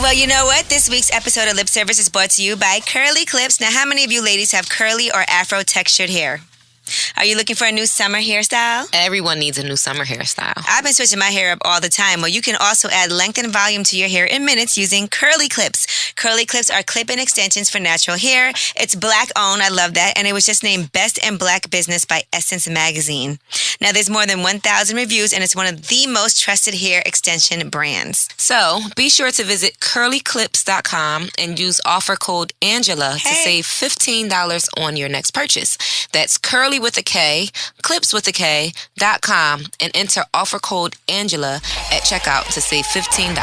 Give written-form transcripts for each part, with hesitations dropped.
Well, you know what? This week's episode of Lip Service is brought to you by Curly Clips. Now, how many of you ladies have curly or afro textured hair? Are you looking for a new summer hairstyle? Everyone needs a new summer hairstyle. I've been switching my hair up all the time. Well, you can also add length and volume to your hair in minutes using Curly Clips. Curly Clips are clip-in extensions for natural hair. It's Black-owned. I love that. And it was just named Best in Black Business by Essence Magazine. Now, there's more than 1,000 reviews, and it's one of the most trusted hair extension brands. So, be sure to visit curlyclips.com and use offer code Angela to save $15 on your next purchase. That's curly with a K, clips with a K.com, and enter offer code Angela at checkout to save $15.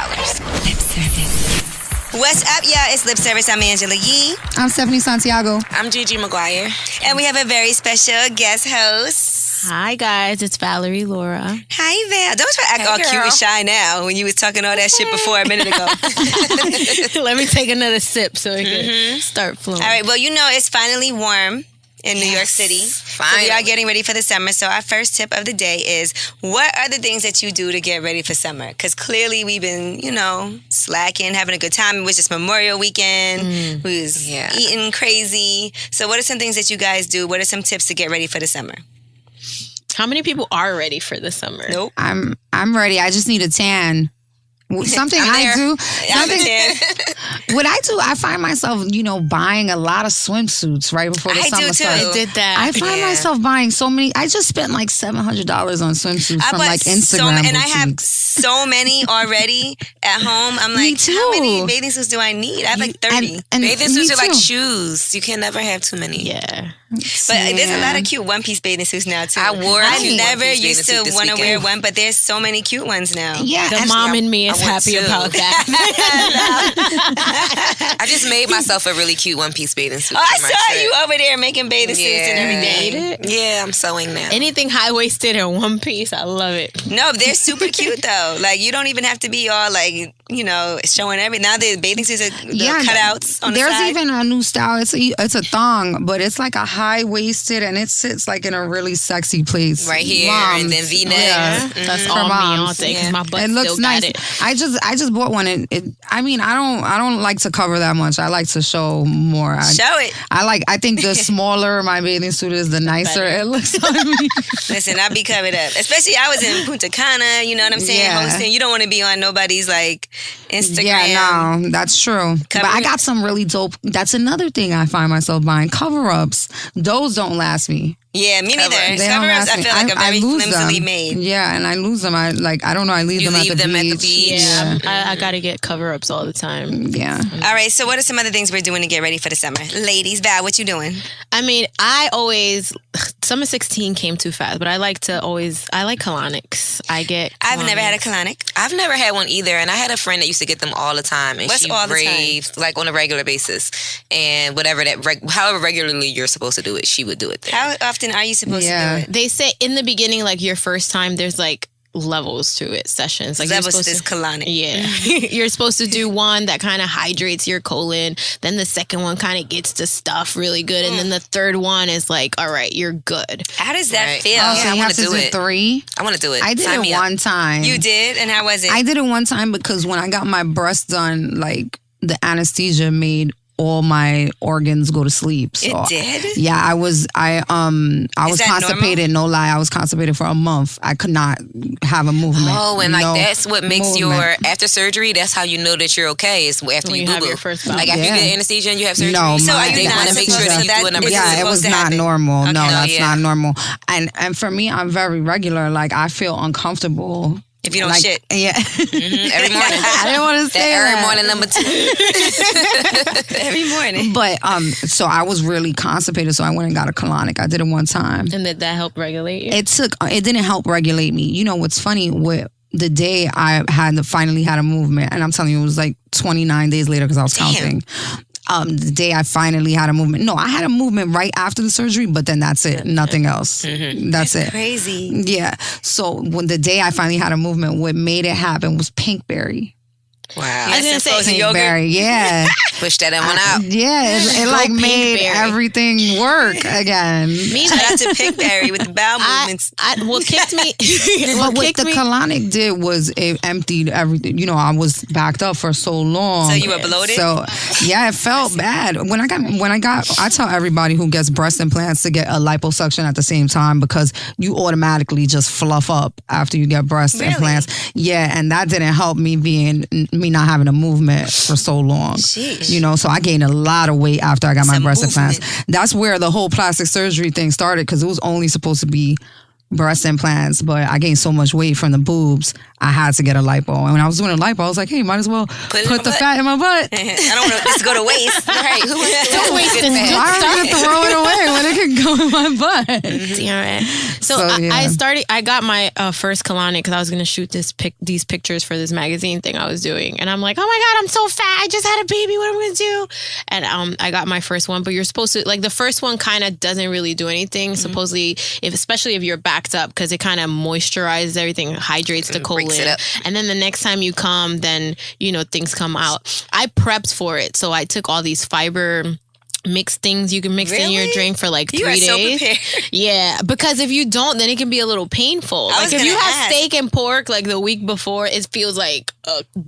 Lip Service. What's up, y'all? It's Lip Service. I'm Angela Yee. I'm Stephanie Santiago. I'm Gigi Maguire. And we have a very special guest host. Hi, guys. It's Valerie Lora. Hi, Val. Don't try to act all cute and shy now when you was talking all that shit before a minute ago. Let me take another sip so it can start flowing. All right. Well, you know it's finally warm in New York City. Finally. So we are getting ready for the summer. So our first tip of the day is, what are the things that you do to get ready for summer? Because clearly we've been, slacking, having a good time. It was just Memorial Weekend. We was eating crazy. So what are some things that you guys do? What are some tips to get ready for the summer? How many people are ready for the summer? Nope. I'm ready. I just need a tan. Something I do. What I do, I find myself, buying a lot of swimsuits right before the summer starts. I did that. I find myself buying so many. I just spent like $700 on swimsuits from like Instagram and boutiques. I have so many already at home. I'm like, how many bathing suits do I need? I have like 30. And bathing suits are like shoes. You can never have too many. Yeah. But there's a lot of cute one-piece bathing suits now, too. I never used to want to wear one, but there's so many cute ones now. Yeah. The mom in me is happy about that. I just made myself a really cute one-piece bathing suit. Oh, I saw you over there making bathing suits and everything. Yeah, I'm sewing now. Anything high-waisted and one piece, I love it. No, they're super cute, though. Like, you don't even have to be all, like, showing everything. Now the bathing suits are cutouts on the side. There's even a new style. It's a thong, but it's like a high-waisted, and it sits like in a really sexy place. Right here, and then V-neck. Yeah. That's all me all day, because my butt it looks still nice. got it. I just bought one. I don't like to cover that much. I like to show more. Show it. I think the smaller my bathing suit is, the nicer it looks on me. Listen, I be covered up. Especially I was in Punta Cana, you know what I'm saying? Yeah. Hosting. You don't want to be on nobody's like Instagram. Yeah, no, that's true. But I got some really dope. That's another thing I find myself buying. Cover-ups. Those don't last me. Yeah, me neither. They don't Cover-ups, last I me. feel like are very lose flimsily them. made. Yeah, and I lose them. I don't know. I leave them at the beach. Yeah, I gotta get cover-ups all the time. Yeah. All right, so what are some other things we're doing to get ready for the summer? Ladies, Val, what you doing? I mean, Summer 16 came too fast, but I like Colonics. I've never had a colonic. I've never had one either, and I had a friend that used to get them all the time, and she raved like on a regular basis, and however regularly you're supposed to do it, she would do it there. How often are you supposed to do it? They say in the beginning, like your first time, there's like levels to it, sessions. Like levels to this colonic. Yeah. You're supposed to do one that kind of hydrates your colon. Then the second one kind of gets the stuff really good. And then the third one is like, all right, you're good. How does that feel? Oh, so I you want have to do it. 3? I want to do it. I did it one time. You did? And how was it? I did it one time because when I got my breast done, like the anesthesia made all my organs go to sleep. So, it did? Yeah, I was constipated, no lie. I was constipated for a month. I could not have a movement. Oh, and that's what makes after surgery, that's how you know that you're okay, is after you have boo-boo. your first bout. Like after you get anesthesia and you have surgery. No, so are you they not want to make sure that you do a number 2. Yeah, it was not normal. Okay. No, that's not normal. And for me, I'm very regular. Like I feel uncomfortable. If you don't shit. Yeah. Every morning. I didn't want to say every that. morning number 2. Every morning. But so I was really constipated, so I went and got a colonic. I did it one time. And did that help regulate you? It didn't help regulate me. You know what's funny? With the day I finally had a movement, and I'm telling you, it was like 29 days later because I was counting. The day I finally had a movement. No, I had a movement right after the surgery, but then that's it. Nothing else. That's it. Crazy. Yeah. So when the day I finally had a movement, what made it happen was pinkberry. Wow. I didn't say Pinkberry, yeah. Push that one out. Yeah, it Go like made Pinkberry. everything work again. Shout out to Pinkberry with the bowel movements. What kicked me? But what the colonic did was it emptied everything. You know, I was backed up for so long. So you were bloated? So yeah, it felt bad. I tell everybody who gets breast implants to get a liposuction at the same time because you automatically just fluff up after you get breast implants. Yeah, and that didn't help me not having a movement for so long. Sheesh. You know, so I gained a lot of weight after I got my Some breast movement. implants. That's where the whole plastic surgery thing started because it was only supposed to be breast implants, but I gained so much weight from the boobs, I had to get a lipo. And when I was doing a lipo, I was like, hey, might as well put the fat in my butt. I don't want this to go to waste. Right. Who wants to Don't waste good this fat? good Why stuff. would I throw it away when it can go in my butt? Damn it. So yeah. I got my first colonic because I was going to shoot these pictures for this magazine thing I was doing. And I'm like, oh my God, I'm so fat. I just had a baby. What am I going to do? And I got my first one, but you're supposed to, like the first one kind of doesn't really do anything. Supposedly, especially if you're backed up because it kind of moisturizes everything, hydrates the colon. breaks it up. And then the next time you come, then, things come out. I prepped for it. So I took all these fiber mixed things you can mix in your Really? drink for like 3 You are so days. prepared. Yeah, because if you don't, then it can be a little painful. I Like was if you gonna have ask. steak and pork like the week before, it feels like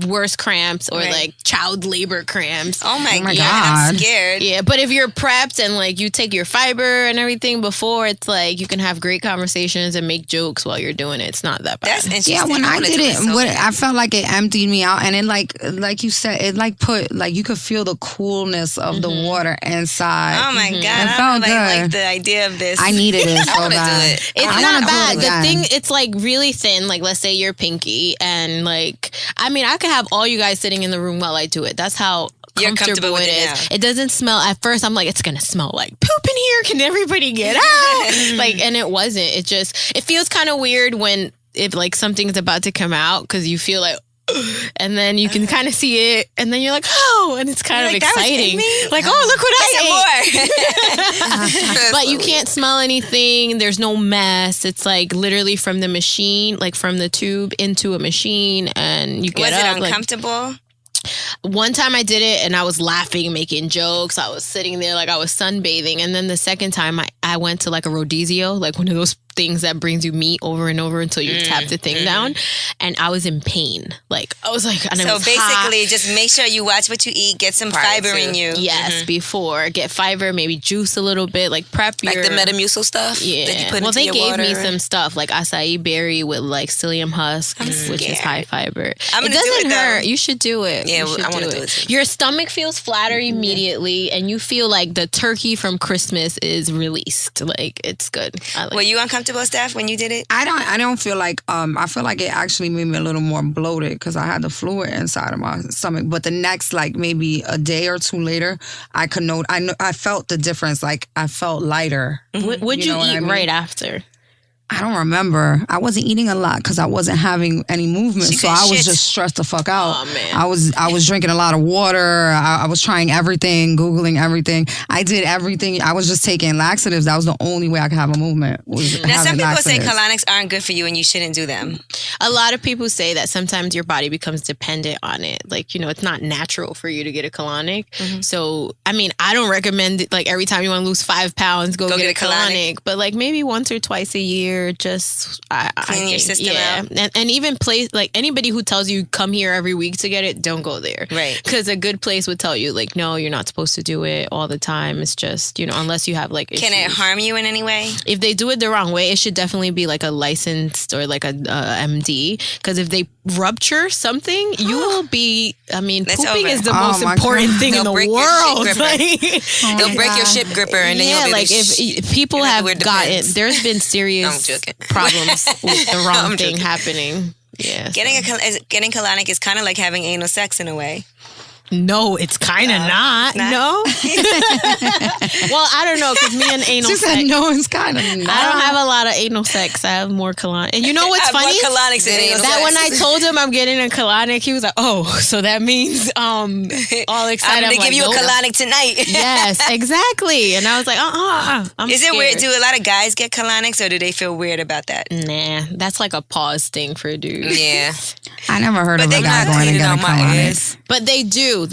worse cramps or Right. like child labor cramps. Oh my my God, I'm God. scared. Yeah, but if you're prepped and like you take your fiber and everything before, it's like you can have great conversations and make jokes while you're doing it. It's not that bad. That's interesting. Yeah, when I wanna did do it, so bad. I felt like it emptied me out, and it like you said, it like put like you could feel the coolness of the water inside. Oh my God, It I felt don't like good. the idea of this. I needed it so wanna do bad. it. It's I not wanna do bad. it The again. thing, it's like really thin. Like, let's say you're pinky, and like, I mean, I could have all you guys sitting in the room while I do it. That's how You're comfortable comfortable with it it is. now. It doesn't smell. At first, I'm like, it's gonna smell like poop in here. Can everybody get out? Like, and it wasn't. It feels kind of weird when if like something's about to come out because you feel like. And then you can kind of see it, and then you're like, oh, and it's kind You're of like, that was in exciting. me? Like, oh, look what I ate. More. But you can't smell anything. There's no mess. It's like literally from the machine, like from the tube into a machine, and you get Was up. it like, uncomfortable? one time I did it and I was laughing, making jokes. I was sitting there like I was sunbathing. And then the second time I went to like a rodizio, like one of those things that brings you meat over and over until you tap the thing down. And I was in pain. Like I was like, and it So was hot. basically, just make sure you watch what you eat. Get some Prior fiber to. in you. Yes, before. Get fiber, maybe juice a little bit, like prep Like your... the Metamucil stuff Yeah. that you put Well, into they your gave water. me some stuff like acai berry with like psyllium husk, which is scared. high fiber. I'm It gonna do doesn't it, though. hurt. You should do it. Yeah, You should I wanna do it too. Your stomach feels flatter immediately, and you feel like the turkey from Christmas is released. Like it's good. I like Were you uncomfortable, Steph, when you did it? I don't feel like I feel like it actually made me a little more bloated because I had the fluid inside of my stomach. But the next like maybe a day or two later, I felt the difference. Like I felt lighter. What'd you know what eat I mean? right after? I don't remember. I wasn't eating a lot because I wasn't having any movement, She so couldn't I was shit. just stressed the fuck out. Oh, man. I was drinking a lot of water. I was trying everything, googling everything. I did everything. I was just taking laxatives. That was the only way I could have a movement. Was Now, having some people say laxatives. colonics aren't good for you and you shouldn't do them. A lot of people say that sometimes your body becomes dependent on it. Like, it's not natural for you to get a colonic. So, I mean, I don't recommend it. Like, every time you want to lose 5 pounds, go get a colonic. But, like, maybe once or twice a year, just... Clean your system out. And even like, anybody who tells you come here every week to get it, don't go there. Right. Because a good place would tell you, like, no, you're not supposed to do it all the time. It's just, unless you have, like, Can it issues. harm you in any way? If they do it the wrong way, it should definitely be like a licensed or like a MD. Because if they rupture something, you will be. I mean, That's pooping over. is the Oh most my important God. thing They'll in the break your world. shit gripper. Like, They'll break your ship gripper and then yeah, you'll be like if people you have to have wear gotten, Depends. there's been I'm serious joking. problems with the wrong I'm thing joking. happening. Yeah. Getting colonic is kind of like having anal sex in a way. No, it's kind of not. not? No. Well, I don't know because me and anal She sex. said no, it's kind of I don't have a lot of anal sex. I have more colonic. And you know what's I have more funny? colonics than anal That sex. when I told him I'm getting a colonic, he was like, "Oh, so that means all excited." I'm going to give you "Nope." a colonic tonight. Yes, exactly. And I was like, I'm Is it scared. weird? Do a lot of guys get colonics or do they feel weird about that? Nah, that's like a pause thing for dudes. Yeah. I never heard But of they a guy not going and cleaning getting out my colonic. ass. But they do,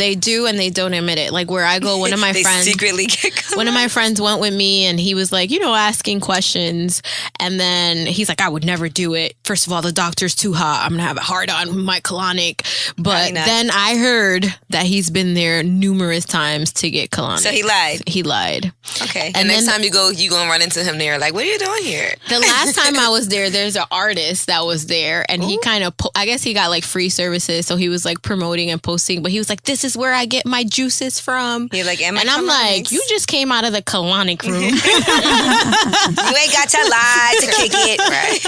and they don't admit it. Like where I go, one of my friends secretly get colonics. One of my friends went with me, and he was like, asking questions, and then he's like, I would never do it. First of all, the doctor's too hot. I'm gonna have a hard on with my colonic. But then I heard that he's been there numerous times to get colonic. So he lied. He lied. Okay. And next time you go, you gonna run into him there. Like, what are you doing here? The last time I was there, there's an artist that was there, and he kind of, I guess he got like free services, so he was like promoting and posting. But he was like, "This is where I get my juices from." You're like, and I'm like, "You just came out of the colonic room. You ain't got to lie to kick it, right?"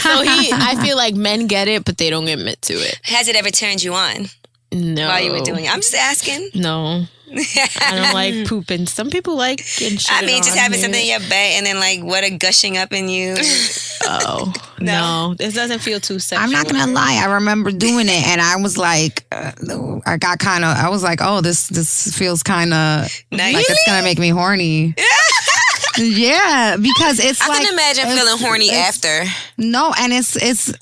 So I feel like men get it, but they don't admit to it. Has it ever turned you on? No. While you were doing it, I'm just asking. No. I don't like pooping. Some people like getting shit. I mean, just having something in your butt and then like water gushing up in you. Oh, no. This doesn't feel too sexual. I'm not going to lie. I remember doing it and I was like, I was like, oh, this feels kind of like it's going to make me horny. Yeah, because it's I can imagine feeling horny after. No, and it's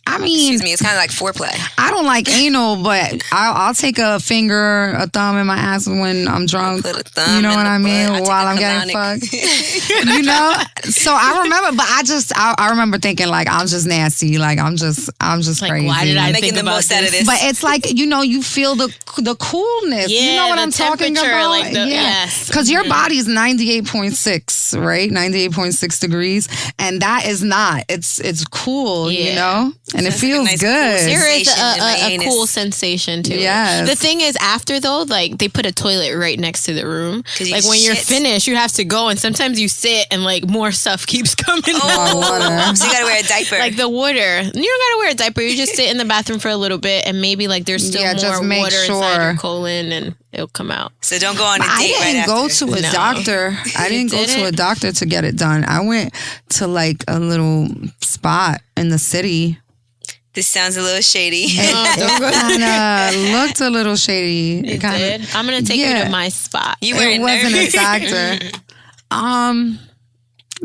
I mean, excuse me, it's kind of like foreplay. I don't like anal, but I'll take a finger, a thumb in my ass when I'm drunk. Put a thumb you know what I mean? butt. While I'm getting fucked. You know? So I remember, but I remember thinking like I'm just nasty, like I'm just like, crazy. why did I making think the about most out of this? But it's like, you feel the coolness. Yeah, you know what the I'm talking temperature, about? like yes. Because your body is 98.6, right? 98.6 degrees. And that is not. It's cool, you know? And it feels nice good. There is sensation in my a anus. cool sensation to Yes. it. The thing is, after though, like they put a toilet right next to the room. you Like when you're shit. finished, you have to go, and sometimes you sit and like more stuff keeps coming out. Water. So you gotta wear a diaper. Like the water, you don't gotta wear a diaper. You just sit in the bathroom for a little bit, and maybe like there's still Yeah, just more make water sure. inside your colon, and it'll come out. So don't go on a I date right didn't go after. to a No. doctor. I didn't go to a didn't? doctor to get it done. I went to like a little spot in the city. This sounds a little shady. It kind of looked a little shady. It kinda, did. I'm gonna take you yeah. to my spot. You were It wasn't a nervous. doctor.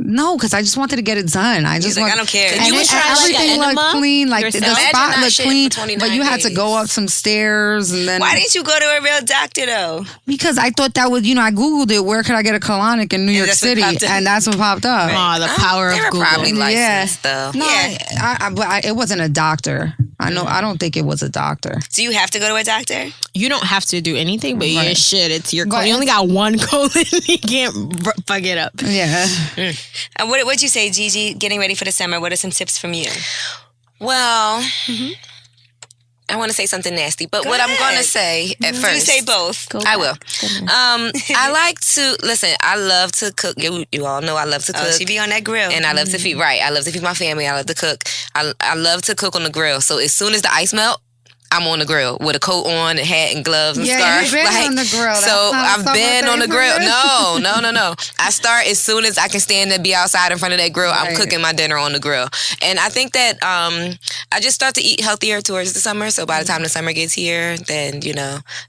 No, because I just wanted to get it done. I just like, want, I don't care. And You would try, like, everything an looked enema clean. Like the yourself? Imagine spot that looked shit clean, for 29 but you had to days. go up some stairs and then. Why didn't you go to a real doctor though? Because I thought that would, I Googled it. Where could I get a colonic in New York that's what City? popped up. And that's what popped up. Oh, the power They of were Google. probably licensed though. No, Yeah. but it wasn't a doctor. I know. I don't think it was a doctor. So you have to go to a doctor? You don't have to do anything, but you Right. should. It's your But colon. You only got one colon. You can't fuck it up. Yeah. And what'd you say, Gigi? Getting ready for the summer. What are some tips from you? Well, I want to say something nasty, but Go what I'm going ahead. to say at Do first. say both. I will. I like to listen. I love to cook. You all know I love to cook. Oh, she be on that grill. And I love to feed. Right, I love to feed my family. I love to cook. I love to cook on the grill. So as soon as the ice melt, I'm on the grill with a coat on, a hat, and gloves and Yeah, scarf. you've been on the grill. That's So not I've a been summer on the thing for grill. you? No. I start as soon as I can stand and be outside in front of that grill. I'm Right. cooking my dinner on the grill, and I think that I just start to eat healthier towards the summer. So by the time the summer gets here, then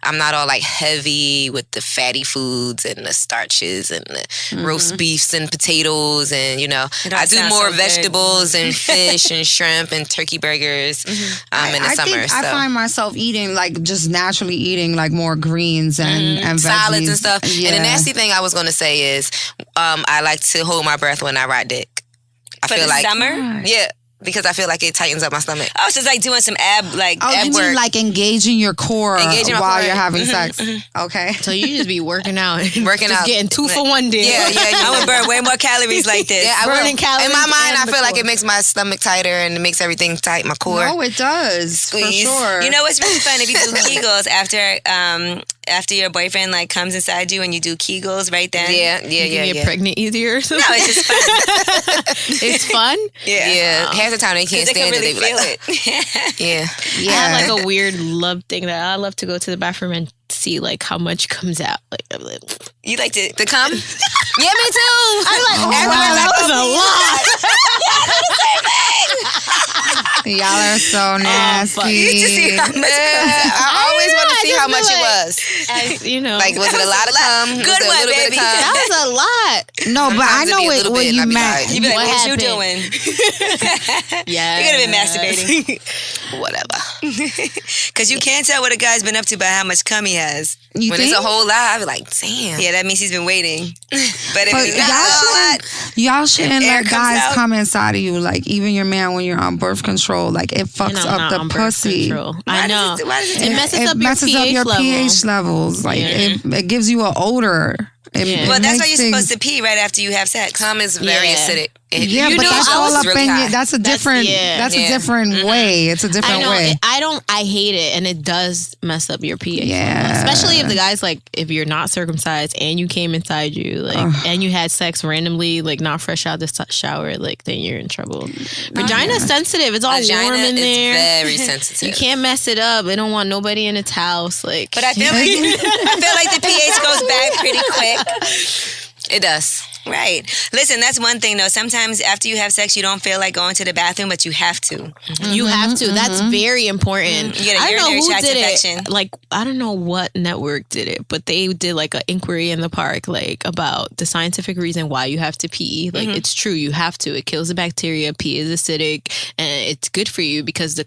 I'm not all like heavy with the fatty foods and the starches and the roast beefs and potatoes, and It all I do sounds more so good. vegetables and fish and shrimp and turkey burgers in the I summer. think I find myself eating like just naturally eating like more greens and veggies. Salads and stuff. Yeah. And the nasty thing I was going to say is I like to hold my breath when I ride dick. I for feel the like summer? yeah, because I feel like it tightens up my stomach. Oh, so it's like doing some ab Oh, you mean work. like engaging your core Engaging my while core. you're having sex? Okay. So you just be working out. Working just out. getting 2 for 1 day. Yeah. I would burn way more calories like this. Yeah, I Burning will. calories In my mind, I and the feel like core. it makes my stomach tighter and it makes everything tight, my core. No, it does Squeeze. for sure. You know what's really fun? If you do Kegels after your boyfriend like comes inside you and you do Kegels right then. Yeah. You get pregnant easier or No, something. it's just fun. It's fun. Yeah. Half the time they can't Because they can stand it. really They be feel like, it. yeah. yeah. I have like a weird love thing that I love to go to the bathroom and see like how much comes out. Like, I'm like, You like to To come? Yeah, me too. wow, that was a lot. Y'all are so nasty. You just see how much comes out. I always want to see how much it feel was. As, Like, was it a lot of cum? Good Was it a one, little baby. bit of cum? that was a lot. No, but I Sometimes it know be a what little what bit, you and I be meant. like, You be like, What what you happened? doing? Yeah. You could have been masturbating. whatever. Because you can't tell what a guy's been up to by how much cum he has. You When think? it's a whole lot, I be like, damn. Yeah, that means he's been waiting. But if But it's not a lot, y'all shouldn't air let comes guys out. come inside of you. Like even your man when you're on birth control, like it And fucks I'm up not the on birth pussy. control. Why I know. does it- why does it do It that? messes up your pH levels. Like Yeah. it gives you an odor. Yeah. well, that's why makes you're things- supposed to pee right after you have sex. Cum is very Yeah. acidic. Yeah, You but know, that's I all was up really in high. you. That's a different. That's Yeah. a different way. It's a I different know. way. I hate it, and it does mess up your pH. Yeah. level. Especially if the guy's like, if you're not circumcised and you came inside you, like, and you had sex randomly, like, not fresh out the shower, like, then you're in trouble. Vagina's sensitive. It's all Vagina warm in is there. very sensitive. You can't mess it up. They don't want nobody in its house. Like, But I feel like the pH goes back pretty quick. It does. Right. Listen, that's one thing though. Sometimes after you have sex, you don't feel like going to the bathroom, but you have to. you have to. That's very important. You get a I don't know urinary who tract did infection. it. Like, I don't know what network did it, but they did like an inquiry in the park, like about the scientific reason why you have to pee. Like, it's true, you have to. It kills the bacteria. Pee is acidic, and it's good for you because the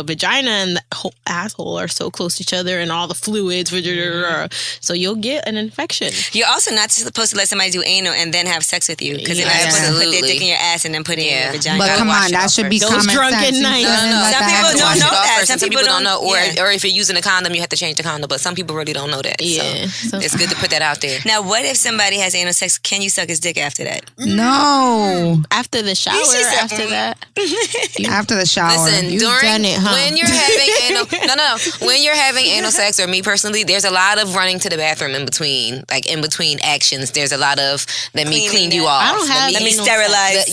vagina and the whole asshole are so close to each other, and all the fluids. So you'll get an infection. You're also not supposed to let somebody do anal and then have sex with you because they're not Yeah. supposed to put their Absolutely. dick in your ass and then put it in Yeah. your vagina. But gotta come wash on, it that off should be first. common Those drunken sense. You nights. shouldn't No, let Some that people happen. don't wash know it off that. first. Some Some people people don't know, don't- or if you're using a condom, you have to change the condom. But some people really don't know that. Yeah. So it's good to put that out there. Now, what if somebody has anal sex? Can you suck his dick after that? No, After the shower, should say- after that. after the shower. Listen, You've during done it, huh? when you're having anal, when you're having anal sex, or me personally, there's a lot of running to the bathroom in between, like in between actions. There's a lot of let me Cleaning clean you that. off. I don't have Let me anal sterilize.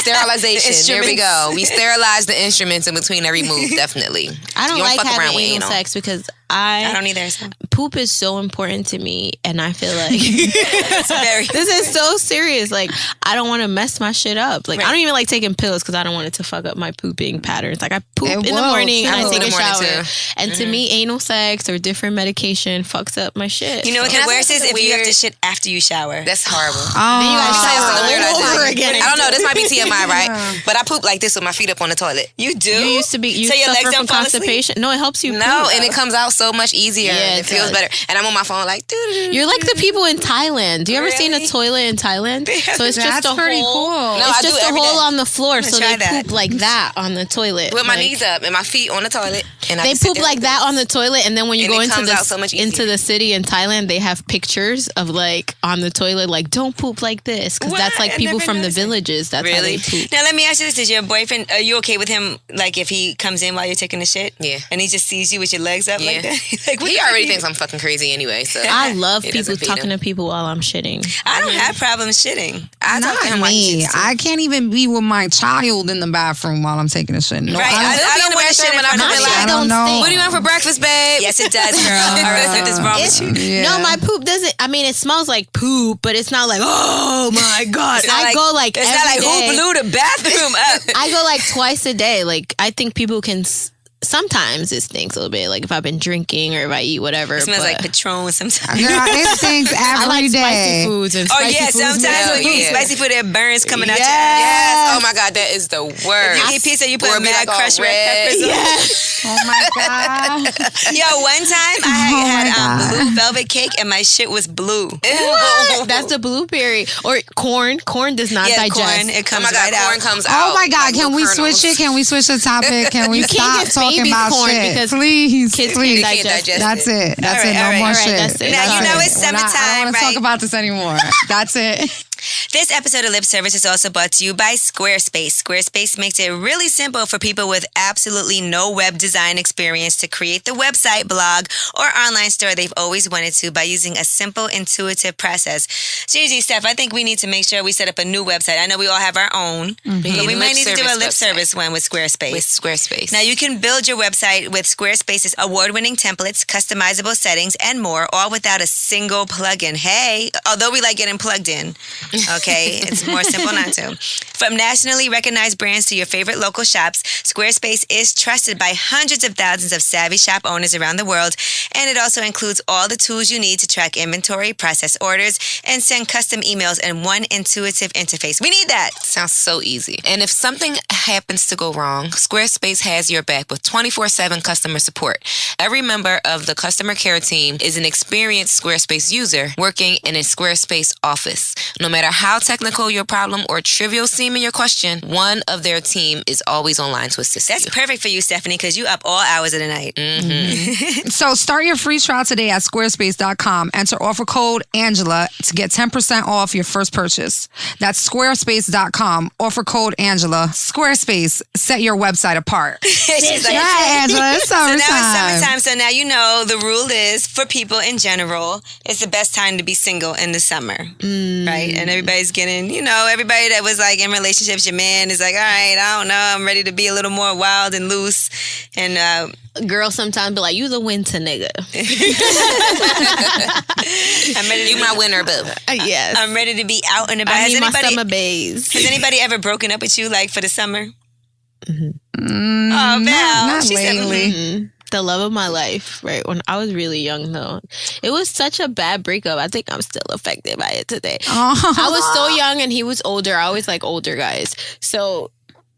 Sterilization. There we Instruments. go. We sterilize the instruments in between every move. Definitely. I don't You like fuck around having with anal sex because I don't either. So. poop is so important to me, and I feel like It's very. this is so serious. Like, I don't want to mess my shit up. Like, I don't even like taking pills because I don't want it to fuck up my pooping patterns. Like, I poop It in the will, morning and too. I take In a the morning, shower. too. And to me, anal sex or different medication fucks up my shit. You know what Can the I worst say is? something If you have to weird? shit after you shower. That's horrible. Then you gotta Oh. shower Something weird I all do. over again. I don't know. This might be TMI, right? But I poop like this with my feet up on the toilet. You do? You used to be. You So your legs suffer don't from fall asleep? constipation. No, it helps you. No, poop. and it comes out so much easier. Yeah, and it it feels does. better. And I'm on my phone like, doo-doo-doo. You're like the people in Thailand. Do you ever seen a Really? toilet in Thailand? So it's just That's a pretty hole. cool. No, It's I do just a every hole day. on the floor, so try they that. poop like that on the toilet. With my Like, knees up and my feet on the toilet. And I They just sit poop there like that on the toilet, and then when you And go it into comes out so much into easier. the city in Thailand, they have pictures of like on the toilet, like don't poop like this, because that's What? like I people never from the noticed that. villages. That's how Really? they poop. Now let me ask you this: Is your boyfriend? Are you okay with him? Like if he comes in while you're taking a shit? Yeah. And he just sees you with your legs up like Yeah. that. Like what He the already fuck thinks I'm fucking crazy anyway. So I love It people doesn't beat talking him. to people while I'm shitting. I don't have problems shitting. I talk to him Not like me. shit, too. I can't even be with my child in the bathroom while I'm taking a shit. No, Right. I I don't, don't in the want to shit bathroom in and I'm front of just him. like, I don't know. What do you want for breakfast, babe? Yes, it does, girl. All right, something's wrong with you. Yeah. No, my poop doesn't. I mean, it smells like poop, but it's not like oh my god. not I like- go like It's every not like day. who blew the bathroom up. I go like twice a day. Like I think people can. Sometimes it stinks a little bit. Like if I've been drinking or if I eat whatever. It smells but like Patron sometimes. Girl, it stinks I like every spicy day. foods and Oh spicy yeah, foods sometimes make when you eat yeah. spicy food, it burns coming out your Yes. Oh my God, that is the worst. If you eat pizza, you put Or it be mad like all crushed red red. peppers on it. Yes. Oh my god. Yo, one time I Oh had my God. blue velvet cake and my shit was blue. Ew. That's the blueberry or corn. Corn does not Yeah, digest. corn. It Oh comes my God, right corn out. comes out. Oh my god, like can we little switch kernels. it? Can we switch the topic? Can we You can't stop give talking babies about corn shit? because Please, kids please. can't Can't digest digest That's it. That's All it. right, No all more right, shit. that's it. Now, you Sorry. know it's I don't summertime, want to right? talk about this anymore. That's it. This episode of Lip Service is also brought to you by Squarespace. Squarespace makes it really simple for people with absolutely no web design experience to create the website, blog, or online store they've always wanted to by using a simple, intuitive process. Gigi, Steph, I think we need to make sure we set up a new website. I know we all have our own, but we might need to do a lip service one with Squarespace. With Squarespace. Now, you can build your website with Squarespace's award-winning templates, customizable settings, and more, all without a single plugin. Hey, although we like getting plugged in, okay, it's more simple not to. From nationally recognized brands to your favorite local shops, Squarespace is trusted by hundreds of thousands of savvy shop owners around the world, And it also includes all the tools you need to track inventory, process orders, and send custom emails in one intuitive interface. We need that. Sounds so easy. And if something happens to go wrong, Squarespace has your back with 24/7 customer support. Every member of the customer care team is an experienced Squarespace user working in a Squarespace office. No matter how technical your problem or trivial seem in your question, one of their team is always online to assist That's you. perfect for you, Stephanie, because you up all hours of the night. So start your free trial today at squarespace.com. Enter offer code Angela to get 10% off your first purchase. That's squarespace.com. Offer code Angela. Squarespace, set your website apart. She's like, Yeah, Angela, it's so now it's summertime. summertime. So now you know the rule is for people in general, it's the best time to be single in the summer, right? And everybody's getting, everybody that was like in relationships, your man is like, all right, I don't know, I'm ready to be a little more wild and loose. And Girls sometimes be like, you the winter nigga. I'm ready to You my winner, boo. Yes. I'm ready to be out and about. I need my summer bays. Has anybody ever broken up with you like for the summer? Oh, Val. Not She said, lately. The love of my life, right? When I was really young, though, it was such a bad breakup. I think I'm still affected by it today. I was so young and he was older. I always like older guys. So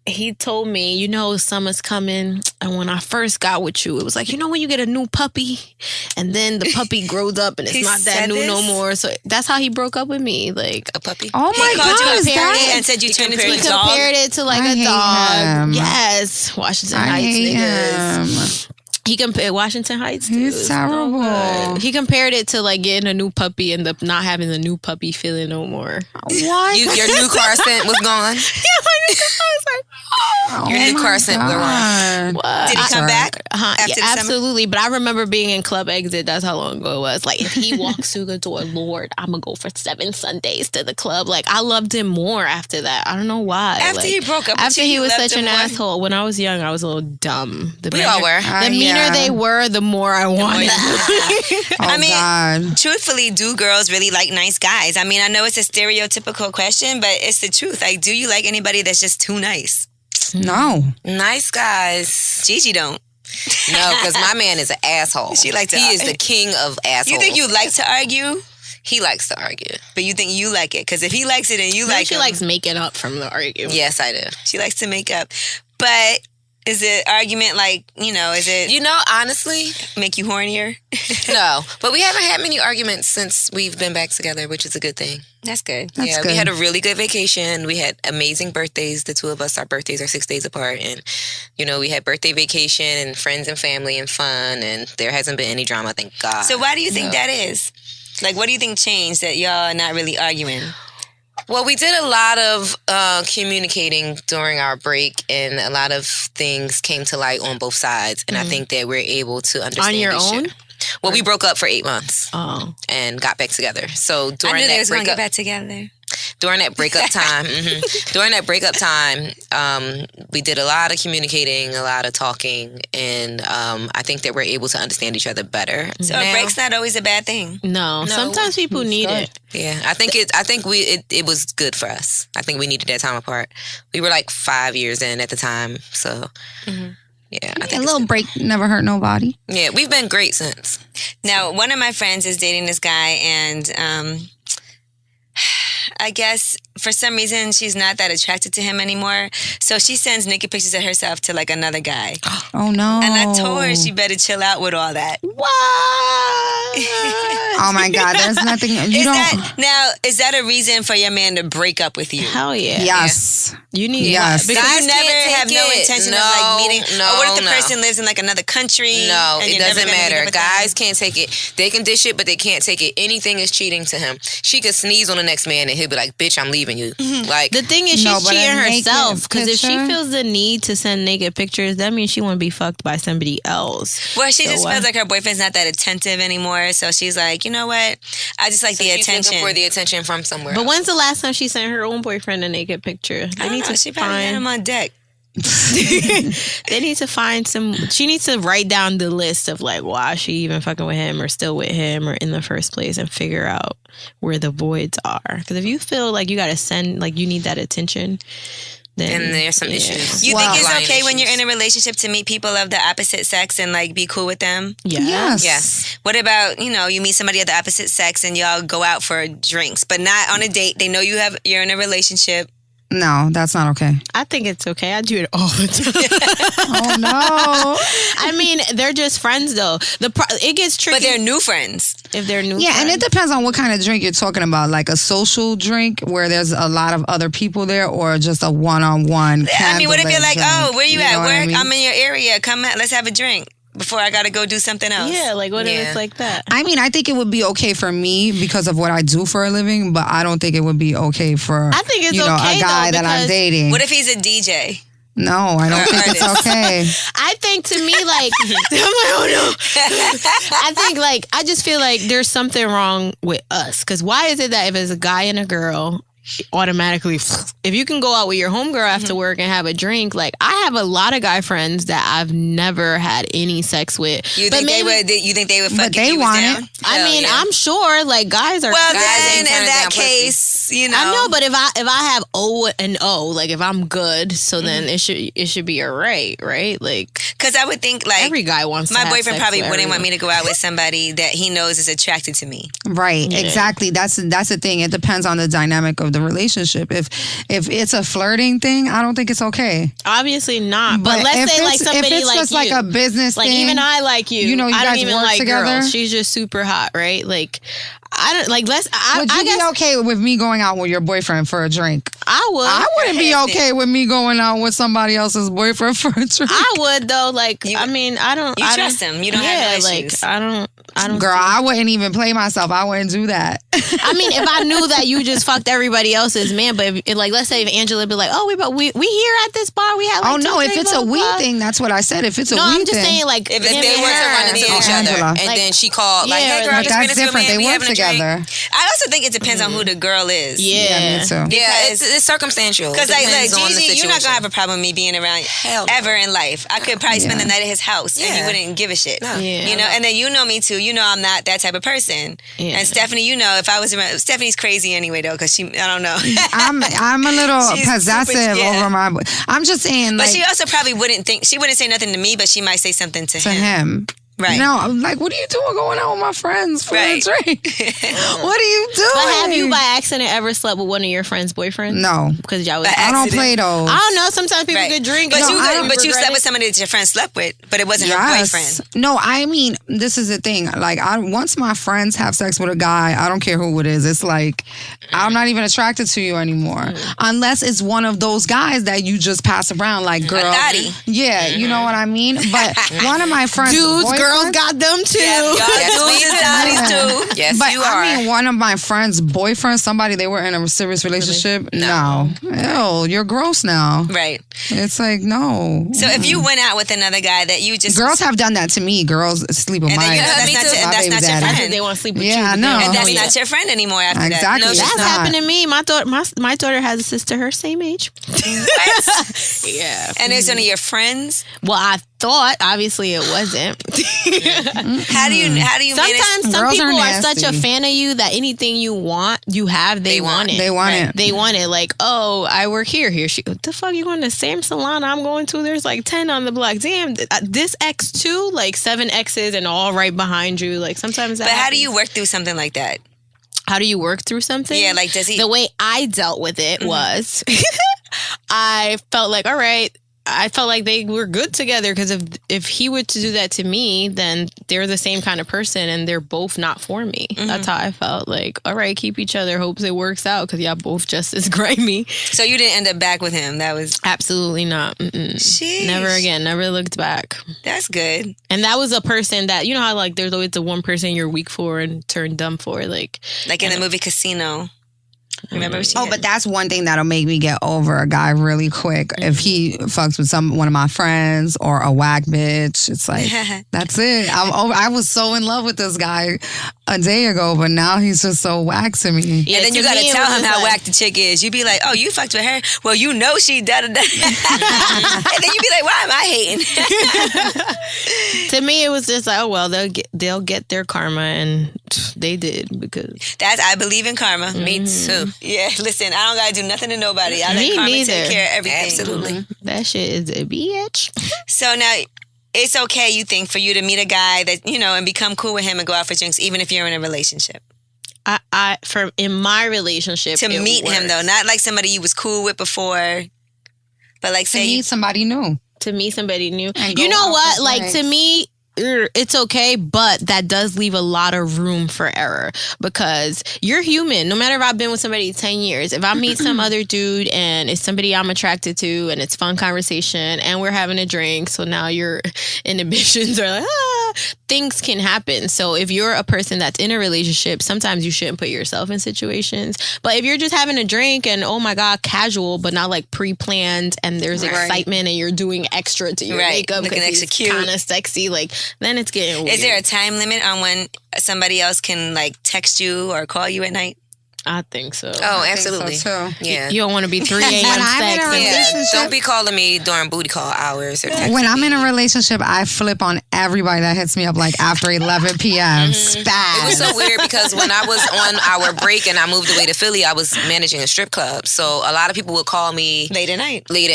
he told me, summer's coming. And when I first got with you, it was like, when you get a new puppy and then the puppy grows up and it's He not that said new this? no more. So that's how he broke up with me. Like, A puppy? Oh my He called you God, a is parody that? and said you turned into he a dog. compared it to like I a hate dog. him. Yes. Washington I Heights hate niggas. him. He compared Washington Heights to He's terrible. He compared it to like getting a new puppy and not having the new puppy feeling no more. What? Your new car scent was gone? Oh Your new my car scent wore off. God. What? Did he come back after Yeah, the summer? absolutely. But I remember being in Club Exit. That's how long ago it was. Like, if he walks through the door, Lord, I'm going to go for 7 Sundays to the club. Like, I loved him more after that. I don't know why. After Like, he broke up with after you, he you was loved such him an more? asshole. When I was young, I was a little dumb. We all were. The meaner they were, the more I wanted. Oh, I mean, God. truthfully, do girls really like nice guys? I mean, I know it's a stereotypical question, but it's the truth. Like, do you like anybody that's just too nice? No. Nice guys. Gigi don't. No, because my man is an asshole. She like to- He is the king of assholes. You think you like to argue, He likes to argue. but you think you like it? Because if he likes it and you Maybe like she him, likes making up from the argument. Yes, I do. she likes to make up. But is it argument like, is it Honestly, make you hornier? no. But we haven't had many arguments since we've been back together, which is a good thing. That's good. That's we good. had a really good vacation. We had amazing birthdays. The two of us, our birthdays are 6 days apart. And, we had birthday vacation and friends and family and fun. And there hasn't been any drama, thank God. So why do you think that is? Like, what do you think changed that y'all are not really arguing? Well, we did a lot of communicating during our break, and a lot of things came to light on both sides. And I think that we're able to understand On your each own? other. Well, we broke up for 8 months Oh. and got back together. So I during knew they that was going to breakup, get back together. during that breakup time, we did a lot of communicating, a lot of talking, and I think that we're able to understand each other better. So now. a break's not always a bad thing. No. Sometimes people need it. Yeah, I think it was good for us. I think we needed that time apart. We were like 5 years in at the time, so yeah, I A think little it's break never hurt nobody. good. Yeah, we've been great since. Now, one of my friends is dating this guy, and I guess for some reason she's not that attracted to him anymore. So she sends naked pictures of herself to like another guy. Oh, no. And I told her she better chill out with all that. Oh, my God. There's nothing. You don't. Is that a reason for your man to break up with you? Hell yeah. Yes. You need Yes. Because Guys you never can't take have no it. intention of No, like meeting. no, or what if the no. person lives in like another country? No, and it you're never doesn't gonna meet matter. up with them? Guys can't take it. They can dish it, but they can't take it. Anything is cheating to him. She could sneeze on the next man and he'll be like, bitch, I'm leaving you. Like, The thing is, No, she's but a cheating naked herself. Because if she picture? feels the need to send naked pictures, that means she want to be fucked by somebody else. Well, she So just what? feels like her boyfriend's not that attentive anymore. So she's like, you know what? I just like so the she's attention. looking for the attention from somewhere. But when's the last time she sent her own boyfriend a naked picture? They need to she probably had him find. on deck. They need to find some. She needs to write down the list of like why she even fucking with him or still with him or in the first place, and figure out where the voids are. Because if you feel like you gotta send, like you need that attention, then And there's some issues. You think it's Lying okay when issues. you're in a relationship to meet people of the opposite sex and like be cool with them? Yes. Yes. What about, you meet somebody of the opposite sex and y'all go out for drinks, but not on a date. They know you're in a relationship. No, that's not okay. I think it's okay. I do it all the time. Oh no. I mean, they're just friends though. It gets tricky. But they're new friends. if they're new. Yeah, and friends. it depends on what kind of drink you're talking about. Like a social drink where there's a lot of other people there, or just a one-on-one. I mean, what if you're like, drink, oh, where you at? know what Work? I mean? I'm in your area. Come out. Let's have a drink before I got to go do something else. Yeah, like what if Yeah. it's like that? I mean, I think it would be okay for me because of what I do for a living, but I don't think it would be okay for I think it's a okay, guy though, that I'm because- dating. What if he's a DJ? No, I don't Or think it's artist. okay. I think to me, like, I'm like, oh no. I think, like, I just feel like there's something wrong with us. Because why is it that if it's a guy and a girl, automatically, if you can go out with your homegirl after work and have a drink, like, I have a lot of guy friends that I've never had any sex with. You But think they maybe- would? You think they would fuck But if they you was want down? it. I Hell mean, yeah. I'm sure, like, guys are. Well, Guys then ain't in turning that down pussy. case, I know, but if I have O and O, like if I'm good, so then it should be alright, right? Like because I would think like every guy wants. my to have boyfriend sex probably with wouldn't want me everyone. to go out with somebody that he knows is attracted to me. Right, exactly. That's the thing. It depends on the dynamic of the relationship. If it's a flirting thing, I don't think it's okay. Obviously not. But let's if say like it's- somebody if it's like just you, like a business like thing, even I like you. you know, you I don't guys even work like together? girls. She's just super hot, right? Like I don't like. would you I guess be okay with me going out with your boyfriend for a drink? I would. I wouldn't be okay with me going out with somebody else's boyfriend for a drink. I would though. Like I mean, I don't. You I trust don't, him. You don't yeah, have no like issues. I don't. Girl, I wouldn't even play myself. I wouldn't do that. I mean, if I knew that you just fucked everybody else's man, but if, like, let's say if Angela be like, "Oh, we here at this bar, we have." Like, Oh no, two if drinks, it's a blah, blah, we blah." thing, that's what I said. If it's a No, we I'm just thing, saying, like, If him they and were to her, run into Oh, each other, Angela. and Like- then she called, like, Yeah, "Hey, girl, like, I just ran that's into a different. man. They We work having a drink." together. I also think it depends on who the girl is. Yeah, Me too. Yeah, Because- it's circumstantial. Because like Depends on the Gigi, you're not situation. gonna have a problem with me being around Hell no. ever in life. I could probably spend Yeah. the night at his house and he Yeah. wouldn't give a shit. No. Yeah. You know, and then you know me too. You know I'm not that type of person. Yeah. And Stephanie, you know, if I was around, Stephanie's crazy anyway though, because I don't know. I'm a little She's possessive super- yeah. over my. I'm just saying, But like, she also probably she wouldn't say nothing to me, but she might say something to to him. him. Right. No, I'm like, what are you doing going out with my friends for Right. a drink? What are you doing? But have you by accident ever slept with one of your friends' boyfriends? No. because y'all was. By I don't accident. play those. I don't know. Sometimes people Right. get drink. But and you don't but you regret slept it. with somebody that your friend slept with, but it wasn't her boyfriend. No, I mean, this is the thing. Like, once my friends have sex with a guy, I don't care who it is. It's like, I'm not even attracted to you anymore. Unless it's one of those guys that you just pass around, like, girl. thotty. Yeah, you know what I mean? But one of my friends. Dudes, girls boyfriends- got them too. Yes, Y'all we dudes do. is daddies too. Yes, But you are. I mean, one of my friends' boyfriends, somebody they were in a serious relationship. No. Ew, you're gross now. Right. It's like, no. So if you went out with another guy that you just Girls have done that to me. Girls sleep with and then my. you know that's me not too. your, My that's baby not your daddy. That's friend. what they want to sleep with Yeah, you. I but they know. don't And that's know not yet. your friend anymore after Exactly. that. No, It's she's That's not. happened to me. My daughter has a sister her same age. What? Yeah. And it's one of your friends. Well, I thought obviously it wasn't. How do you manage? Sometimes some Girls are people are such a nasty. fan of you that anything you want, you have. They want it. They want it. They want it. Like, oh, I work here. She, what the fuck? You going to the same salon I'm going to? There's like 10 on the block. Damn, this X too? Like 7 X's and all right behind you. Like sometimes that But how do happens. you work through something like that? How do you work through something? Yeah, like does he? The way I dealt with it was I felt like, all right, I felt like they were good together because if he were to do that to me, then they're the same kind of person and they're both not for me. That's how I felt. Like, all right, keep each other. Hopes it works out because y'all both just as grimy. So you didn't end up back with him. That was Absolutely not. Mm-mm. Sheesh. Never again. Never looked back. That's good. And that was a person that, you know how like there's always the one person you're weak for and turn dumb for. Like Like in the movie Casino. Remember what she Oh, did? but that's one thing that'll make me get over a guy really quick. If he fucks with one of my friends or a whack bitch, it's like that's it. I'm over. I was so in love with this guy a day ago, but now he's just so whack to me. Yeah, and then you to gotta me, it tell was him just how like- whack the chick is. You be like, oh, you fucked with her? Well, you know she da da da. And then you be like, why am I hating? To me, it was just like, oh well, they'll get their karma, and they did because I believe in karma. Me too. Yeah, listen, I don't gotta do nothing to nobody. I let Me karma neither. take care of everything. Absolutely. that shit is a bitch. So now it's okay, you think, for you to meet a guy that, and become cool with him and go out for drinks, even if you're in a relationship. In my relationship, To meet him, though, not like somebody you was cool with before, but like To say meet somebody new. to meet somebody new. And go You know out what? for Like drinks. to me, it's okay, but that does leave a lot of room for error because you're human. No matter if I've been with somebody 10 years, if I meet some other dude and it's somebody I'm attracted to and it's fun conversation and we're having a drink, so now your inhibitions are like, things can happen. So if you're a person that's in a relationship, sometimes you shouldn't put yourself in situations. But if you're just having a drink and oh my God, casual, but not like pre-planned and there's excitement and you're doing extra to your makeup looking because extra it's cute, kind of sexy, like then it's getting weird. Is there a time limit on when somebody else can like text you or call you at night? I think so. Oh, I think so, absolutely. too. Yeah. You don't want to be 3 a.m. When I'm in a sex. relationship- Don't be calling me during booty call hours or texting When I'm me. in a relationship, I flip on everybody that hits me up like after 11 p.m. Spaz. It was so weird because when I was on our break and I moved away to Philly, I was managing a strip club. So a lot of people would call me Late at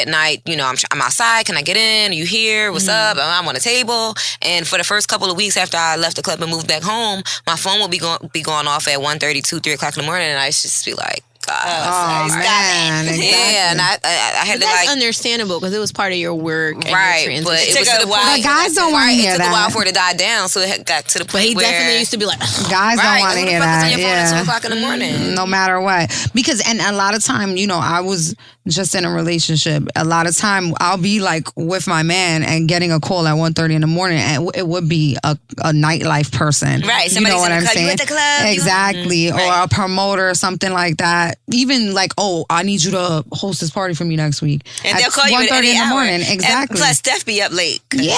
night. I'm outside. Can I get in? Are you here? What's up? I'm on a table. And for the first couple of weeks after I left the club and moved back home, my phone would be going off at 1:30, 2, 3 o'clock in the morning. And I just be like, God. Oh, man. Exactly. Yeah, and I had to That's like... understandable because it was part of your work. And Right, your but transition. it was to the while. point. But guys don't want to Right, hear it took a while that. for it to die down, so it got to the point But he where definitely used to be like, Guys don't right, want to who the hear fuck is that. on your phone at 2 Yeah. o'clock in the morning? No matter what. Because, and a lot of time, I was just in a relationship. A lot of time I'll be like with my man and getting a call at 1:30 in the morning and it would be a nightlife person. Right, You somebody's know what in the I'm club. You saying? at the club? You- Exactly. Or Right. a promoter or something like that. Even like, oh, I need you to host this party for me next week. And At they'll call you at 1:30 any in the hour. morning. And Exactly. plus, Steph be up late. Yeah,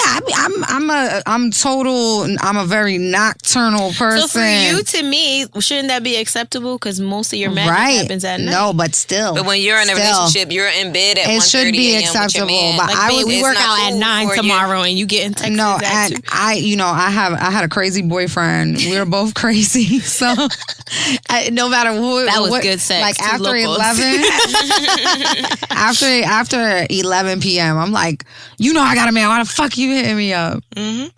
I'm a very nocturnal person. so for you, to me, shouldn't that be acceptable? Because most of your magic right? happens at night. No, but still. But when you're in a Still. relationship, you're in bed at 1:30 It should be a.m. with your acceptable, man. but Like, I babe, was- we it's work not out at cool 9 for you. tomorrow, and you getting texts No, at and 2. I had a crazy boyfriend. We were both crazy, so no matter who. That was what, good sex. Like Two after locals. 11, after 11 p.m., I'm like, I got a man. Why the fuck you hitting me up? Mm-hmm.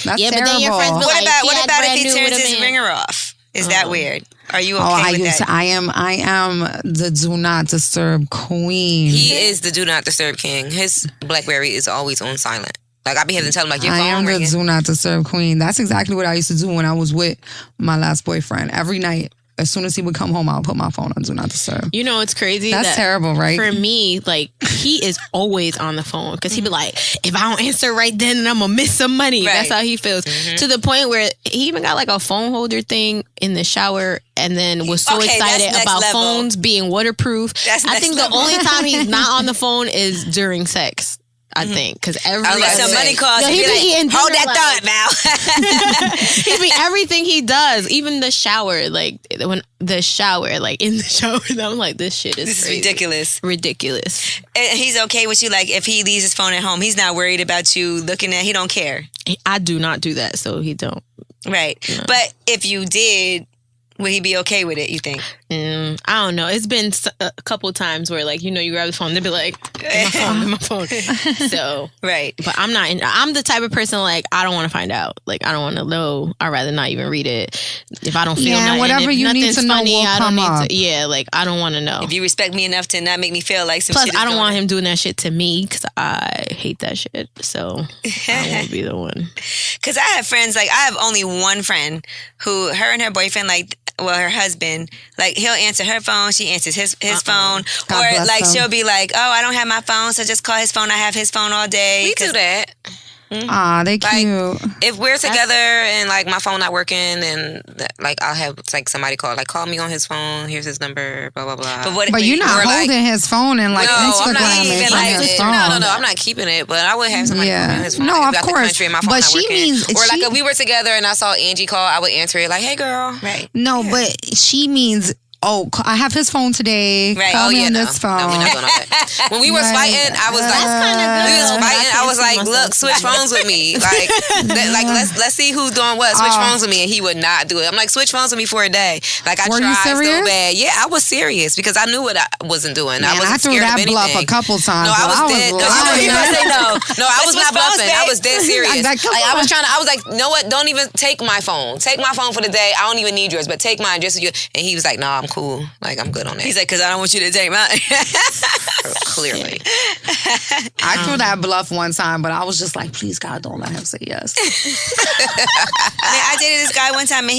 That's Yeah, but terrible. then your friends be What like, about she what had about if brand he new turns with a his man. ringer off? Is that weird? Are you okay I with used that? to. I am the do not disturb queen. He is the do not disturb king. His BlackBerry is always on silent. Like I be having to tell him like your I phone am the ringing. do not disturb queen. That's exactly what I used to do when I was with my last boyfriend. Every night, as soon as he would come home, I'll put my phone on do not disturb. You know, it's crazy. That's that terrible, right? For me, like, he is always on the phone because he be like, if I don't answer right then, I'm going to miss some money. Right. That's how he feels. To the point where he even got like a phone holder thing in the shower and then was so Okay, that's excited next about level. phones being waterproof. That's I next think level. the only time he's not on the phone is during sex. I think because every Unless Some Say. money calls. Yo, He he be be like, eating hold dinner that thought, Mal. he be everything he does, even the shower, like when the shower, like in the shower. I'm like, this shit is This is crazy. ridiculous. Ridiculous. And he's okay with you. Like if he leaves his phone at home, he's not worried about you looking at. He don't care. I do not do that, so he don't. Right. But if you did, would he be okay with it? You think? I don't know. It's been a couple times where, like, you grab the phone, they'll be like, in my phone. So, Right. but I'm not. I'm the type of person like I don't want to find out. Like I don't want to know. I'd rather not even read it. If I don't feel Yeah, nothing, whatever if you need nothing's to know funny, will I don't come need up. to. Yeah, like I don't want to know. If you respect me enough to not make me feel like some Plus, shit is I don't going want on. him doing that shit to me because I hate that shit. So I won't be the one. Because I have friends, like, I have only one friend who, her and her boyfriend, like, well, her husband, like, he'll answer her phone, she answers his phone. God Or, bless like, them. she'll be like, oh, I don't have my phone, so just call his phone. I have his phone all day. We 'Cause- do that. Aw, they cute. If we're together and like my phone not working and like I'll have like somebody call me on his phone. Here's his number. Blah blah blah. But you're not Or, like, holding his phone and like no, I'm not Instagram even and like his it. phone. No, I'm not keeping it. But I would have somebody call me on his phone. No, like, of if I'm out course. the country and my phone But not she working. means- or like she- if we were together and I saw Angie call, I would answer it like, "Hey, girl." Right. No, but she means I have his phone today. Right. Call me on this phone. No, we're not doing all that. When we was fighting, I was like, we was fighting. I was like, look, switch phones with me. Like let's see who's doing what. Switch phones with me, and he would not do it. I'm like, switch phones with me for a day. Like I tried so bad. Yeah, I was serious because I knew what I wasn't doing. Man, I threw that bluff a couple times. No, I was dead. You gonna say no? No, I was not bluffing. I was dead serious. I was trying to. I was like, you know what? Don't even take my phone. Take my phone for the day. I don't even need yours, but take mine just so you. And he was like, no, I'm cool. Like I'm good on that. He's like, because I don't want you to take mine. Clearly. I threw that bluff one time, but I was just like, please God, don't let him say yes. I dated this guy one time, and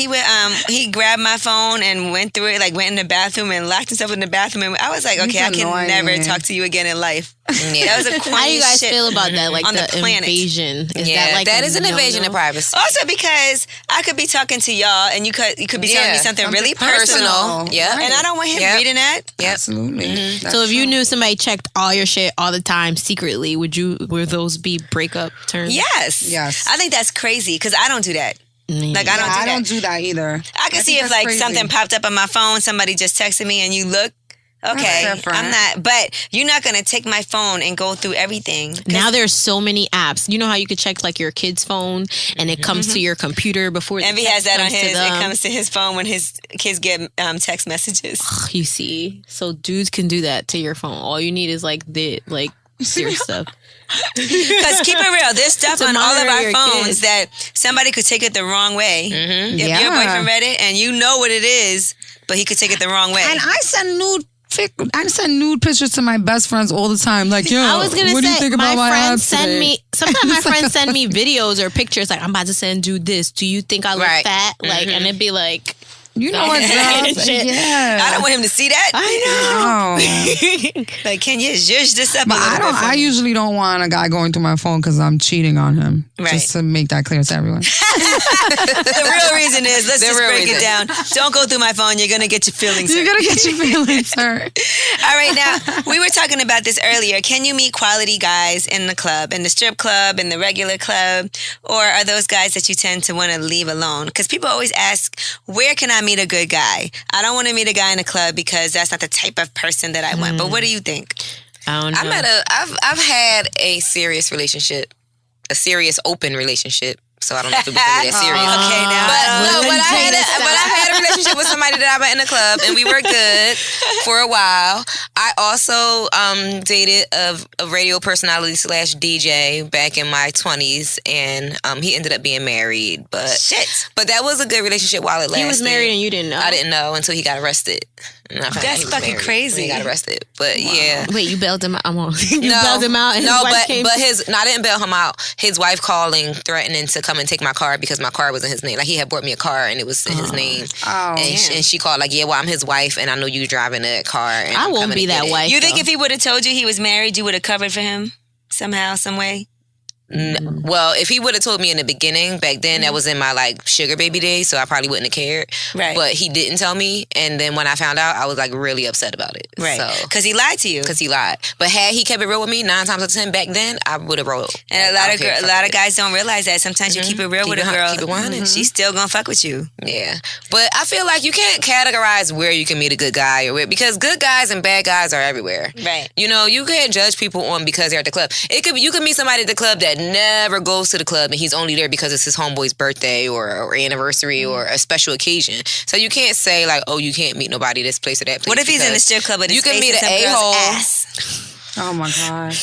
he grabbed my phone and went through it, like went in the bathroom and locked himself in the bathroom. And I was like, okay, I can never talk to you again in life. Yeah. That was a corny How do you guys shit feel about that? Like on the planet. Invasion. That is an invasion of privacy. Also because I could be talking to y'all and you could be telling me something really personal. Yeah. And I don't want him reading that. Yep. Absolutely. So if you knew somebody checked all your shit all the time secretly, would those be breakup terms? Yes. I think that's crazy because I don't do that. Like I don't do that either. I can see if like something popped up on my phone, somebody just texted me and you look. Okay, I'm not, but you're not going to take my phone and go through everything. Now there's so many apps. You know how you could check like your kid's phone and it comes to your computer before Envy has that on his. It comes to his phone when his kids get text messages. You see, so dudes can do that to your phone. All you need is like serious stuff. Because keep it real, there's stuff on all of our phones that somebody could take it the wrong way. If your boyfriend read it and you know what it is, but he could take it the wrong way. And I send nude pictures to my best friends all the time. Like, yo, I was gonna what do you think about my abs today? Sometimes my friends send me videos or pictures like, I'm about to send you this. Do you think I look fat? Like, and it'd be like, you know what's up? Yeah. I don't want him to see that. I know. Like, can you zhuzh this up? But I usually don't want a guy going through my phone because I'm cheating on him. Right. Just to make that clear to everyone. The real reason is, let's just break it down. Don't go through my phone. You're going to get your feelings hurt. You're going to get your feelings hurt. All right, now, we were talking about this earlier. Can you meet quality guys in the club, in the strip club, in the regular club? Or are those guys that you tend to want to leave alone? Because people always ask, where can I meet a good guy? I don't want to meet a guy in a club because that's not the type of person that I want. But what do you think? I don't know. I've had a serious relationship, a serious open relationship. So I don't know if it was really that serious. Okay, now. But I've had a relationship with somebody that I met in a club, and we were good for a while. I also dated a radio personality / DJ back in my 20s, and he ended up being married. But that was a good relationship while it lasted. He was married and you didn't know? I didn't know until he got arrested. That's fucking crazy. He got arrested, but yeah. Wait, you bailed him out? Bailed him out? And his wife came? I didn't bail him out. His wife calling, threatening to come and take my car because my car was in his name. Like he had bought me a car and it was in his name. And she called like, yeah, well, I'm his wife and I know you driving that car. And I won't be that wife. You think if he would have told you he was married, you would have covered for him somehow, some way? Well, if he would have told me in the beginning, back then, that was in my like sugar baby days, so I probably wouldn't have cared. Right. But he didn't tell me, and then when I found out, I was like really upset about it. Right. Because he lied to you. Because he lied. But had he kept it real with me 9 times out of 10 back then, I would have rolled. And a lot of guys don't realize that. Sometimes you keep it real with a girl. Keep it 100. She's still gonna fuck with you. Yeah. But I feel like you can't categorize where you can meet a good guy or where, because good guys and bad guys are everywhere. Right. You know, you can't judge people on because they're at the club. You could meet somebody at the club that never goes to the club and he's only there because it's his homeboy's birthday or anniversary or a special occasion. So you can't say like, oh, you can't meet nobody this place or that place. What if he's in the strip club with his face in some girl's ass? Oh my God.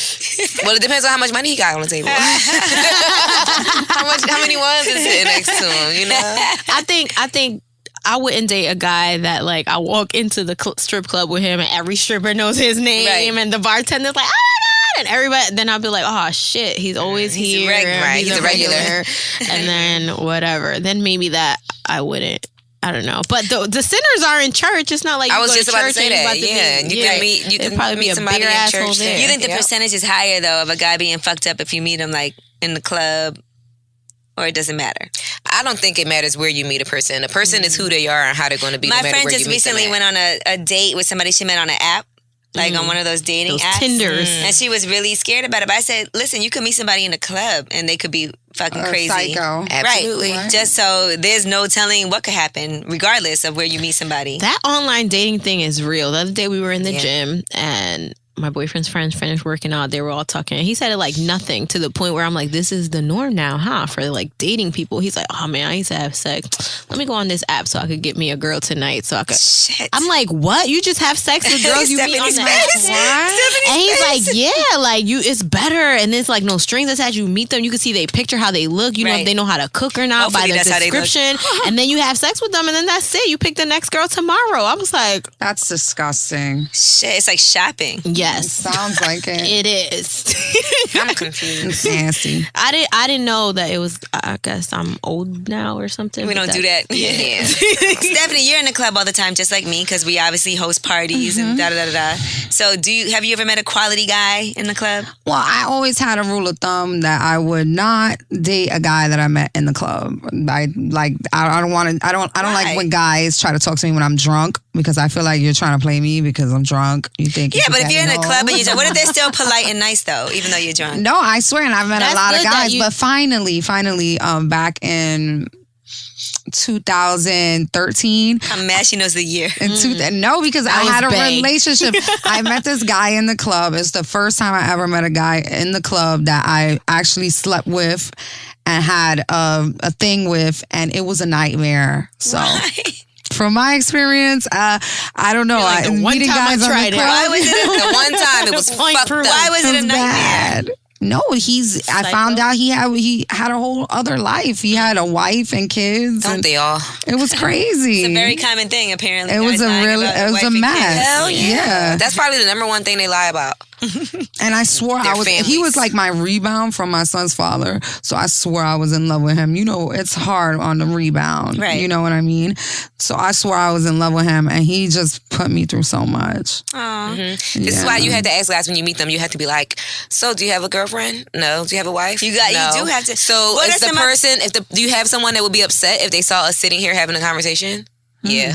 Well, it depends on how much money he got on the table. how many ones is sitting next to him, you know? I think I wouldn't date a guy that like I walk into the strip club with him and every stripper knows his name and the bartender's like, oh my God, and everybody, then I'll be like, oh shit, he's always here. He's a regular. And then whatever. Then maybe that I wouldn't. I don't know. But the sinners are in church. It's not like I was just about to say that. You can probably meet somebody in church there. You think the percentage is higher though of a guy being fucked up if you meet him like in the club? Or it doesn't matter? I don't think it matters where you meet a person. A person is who they are and how they're going to be. My friend just recently went on a date with somebody she met on an app. Like on one of those dating apps. Tinders. And she was really scared about it. But I said, listen, you could meet somebody in a club and they could be fucking crazy. Psycho. Absolutely. Right. Just so there's no telling what could happen, regardless of where you meet somebody. That online dating thing is real. The other day we were in the Yeah. gym and my boyfriend's friends finished working out. They were all talking. He said it like nothing, to the point where I'm like, this is the norm now, huh? For like dating people. He's like, oh man, I used to have sex. Let me go on this app so I could get me a girl tonight. So I could. Shit. I'm like, what? You just have sex with girls you meet on Stephanie's the face. app? Stephanie's And he's face. like, yeah, like it's better, and it's like no strings attached. You meet them, you can see they picture how they look. You know Right. if they know how to cook or not Hopefully by the that's how they look. description. And then you have sex with them, and then that's it. You pick the next girl tomorrow. I was like, That's disgusting. Shit, it's like shopping. yes, Sounds like it. it is. I'm confused. It's nasty. I didn't know that it was. I guess I'm old now or something. We but don't do that. Yeah. Stephanie, you're in the club all the time, just like me, because we obviously host parties and da da da da. So, have you ever met a quality guy in the club? Well, I always had a rule of thumb that I would not date a guy that I met in the club. I don't want to. I don't Why? like when guys try to talk to me when I'm drunk, because I feel like you're trying to play me because I'm drunk. You think? Yeah, but if you're in a a club and you're drunk, what if they're still polite and nice though, even though you're drunk? No, I swear, and I've met That's a lot of good that guys. you- But finally, back in 2013. I'm mad she knows the year. No, because I was had a big. relationship. I met this guy in the club. It's the first time I ever met a guy in the club that I actually slept with and had a thing with, and it was a nightmare. So. From my experience, I don't know. like, the one meeting time I guys on tried the it. club, Why was it? The one time it was Point fucked proof. up. Why was it a was nightmare? bad. No, I found out he had a whole other life. He had a wife and kids. Don't and they all? It was crazy. It's a very common thing, apparently. It was Guys a lying real. about It was wife a and kids. mess. Hell yeah. Yeah. That's probably the number one thing they lie about. And I swore Their I was. He families. was like my rebound from my son's father. So I swore I was in love with him. You know, it's hard on the rebound. Right. You know what I mean? So I swore I was in love with him, and he just put me through so much. Aw. This is why you had to ask guys when you meet them. You have to be like, "So, do you have a girlfriend? No. Do you have a wife? You No. do have to. So, What is are the some person? Do you have someone that would be upset if they saw us sitting here having a conversation? Yeah,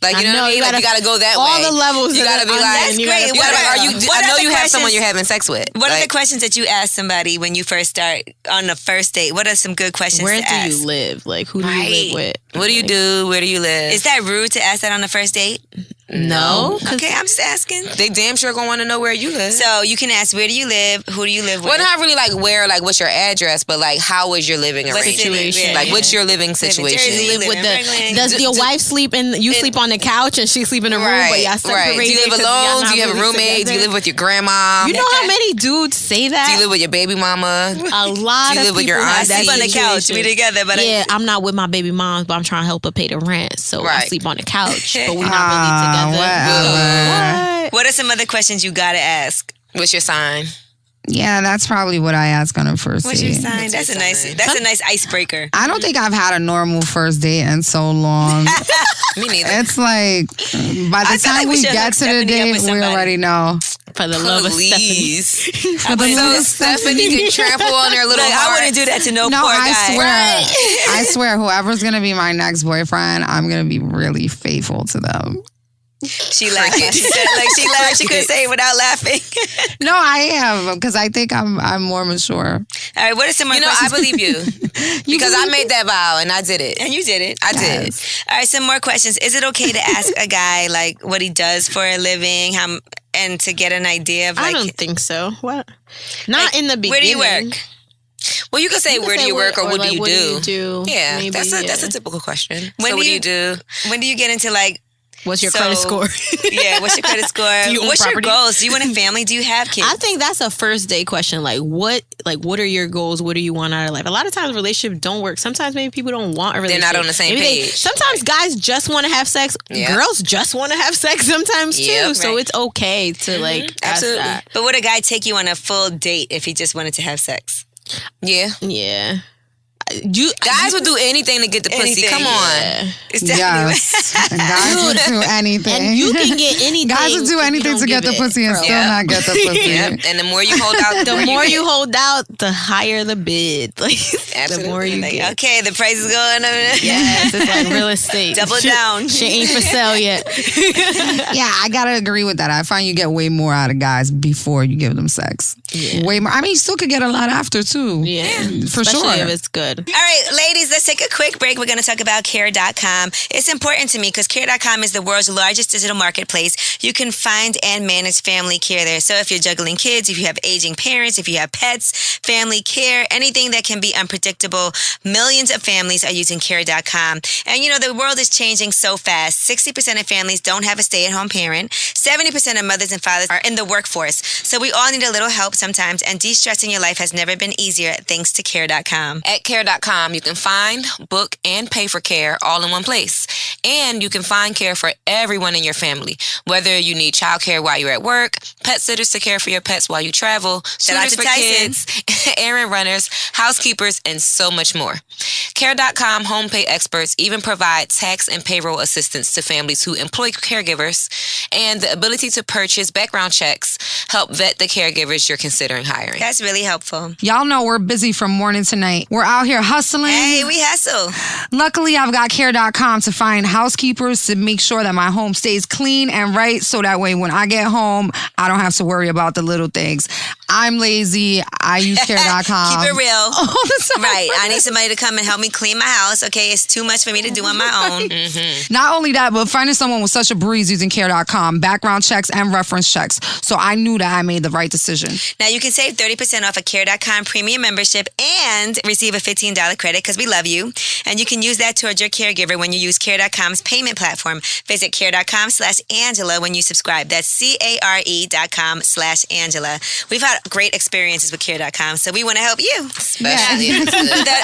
like you know what I mean. Like you gotta go that all way. the levels. You gotta be like, That's you great. gotta, What are- are you? what I know are the you have someone questions- you're having sex with. What are Like, the questions that you ask somebody when you first start on the first date? What are some good questions Where to do ask? you live? Like, who do you Right. live with? What do you do? Where do you live? Is that rude to ask that on the first date? No. Okay, I'm just asking. They damn sure gonna want to know where you live. So you can ask, where do you live? Who do you live with? Well, not really like where, like what's your address, but like how is your living What arrangement? situation? Like what's your living Live in situation? Jersey, Live live with in the Brooklyn. does your wife sleep in? You sleep on the couch and she sleep in a room, but y'all separated. Do you live 'cause y'all alone? not Do you have a really roommate? Do you together? live with your grandma? You know how many dudes say that? Do you live with your baby mama? A lot Do you of live with your people have auntie? that Sleep on the couch. We situation. together, but Yeah, I'm not with my baby mom, but I'm trying to help her pay the rent, so I Right. sleep on the couch. But we're not Ah, really together. whatever. What? what are some other questions you gotta ask? What's your sign? Yeah, that's probably what I ask on a first What's date. your sign? That's your a nice. sign? That's a nice icebreaker. I don't think I've had a normal first date in so long. Me neither. It's like by I the feel time like we we should get hook to the Stephanie up date, with we somebody. already know. For the love of Stephanie. Please. For the So love of Stephanie can trample on their little Look, I heart. wouldn't do that to no, No, poor I guy. swear, I swear, whoever's gonna be my next boyfriend, I'm gonna be really faithful to them. She laughed. She said, like she laughed. She couldn't say it without laughing. No, I am because I think I'm more mature. All right, what are some more You know, I questions? believe you. Because I made that vow and I did it. And you did it. I did. Yes. All right, some more questions. Is it okay to ask a guy like what he does for a living, and to get an idea of I like don't think so. What? Not in the beginning. where do you work? Well, you could say, where do you work or what do like, you what do? do you do? Yeah, Maybe, that's yeah. a typical question. When So do what do you- you do? When do you get into like What's your So- credit score? yeah, what's your credit score? Do you own What's property? your goals? Do you want a family? Do you have kids? I think that's a first date question. Like what are your goals? What do you want out of life? A lot of times relationships don't work. Sometimes maybe people don't want a They're relationship. not on the same Maybe page. sometimes guys just want to have sex. Yeah. Girls just want to have sex sometimes too. Yep. So Right. it's okay to like ask Absolutely. that. But would a guy take you on a full date if he just wanted to have sex? Yeah. Yeah. Guys would do anything to get the pussy. Anything, Come on. Yeah. It's definitely Yes, and guys would do anything. And you can get anything. Guys would do if you anything don't to get give the it, pussy and bro. still Yeah. not get the pussy. Yep. And the more you hold out, The more you get. hold out, the higher the bid. Like the Absolutely. more you like, get. okay, the price is going up. Yes, it's like real estate. Double Shit- down. Shit ain't for sale yet. Yeah, I gotta agree with that. I find you get way more out of guys before you give them sex. way more. I mean, you still could get a lot after too. Yeah, for especially sure. if it's good. All right, ladies, let's take a quick break. We're going to talk about Care.com. It's important to me because Care.com is the world's largest digital marketplace. You can find and manage family care there. So if you're juggling kids, if you have aging parents, if you have pets, family care, anything that can be unpredictable, millions of families are using Care.com. And you know, the world is changing so fast. 60% of families don't have a stay-at-home parent. 70% of mothers and fathers are in the workforce. So we all need a little help sometimes, and de-stressing your life has never been easier thanks to Care.com. At Care.com, you can find, book, and pay for care all in one place. And you can find care for everyone in your family, whether you need childcare while you're at work, pet sitters to care for your pets while you travel, tutors for kids, errand runners, housekeepers, and so much more. Care.com home pay experts even provide tax and payroll assistance to families who employ caregivers, and the ability to purchase background checks help vet the caregivers you're considering hiring. That's really helpful. Y'all know we're busy from morning to night. We're out here hustling. Hey, we hustle. Luckily, I've got Care.com to find housekeepers to make sure that my home stays clean and right, so that way when I get home, I don't have to worry about the little things. I'm lazy. I use Care.com. Keep it real. All the time. Right. I need somebody to come and help me clean my house. Okay, it's too much for me to do on my own. Not only that, but finding someone with such a breeze using Care.com, background checks and reference checks. So I knew that I made the right decision. Now you can save 30% off a Care.com premium membership and receive a $15 credit because we love you. And you can use that towards your caregiver when you use Care.com's payment platform. Visit Care.com/Angela when you subscribe. That's CARE.com/Angela. We've had great experiences with Care.com, so we want to help you. Especially The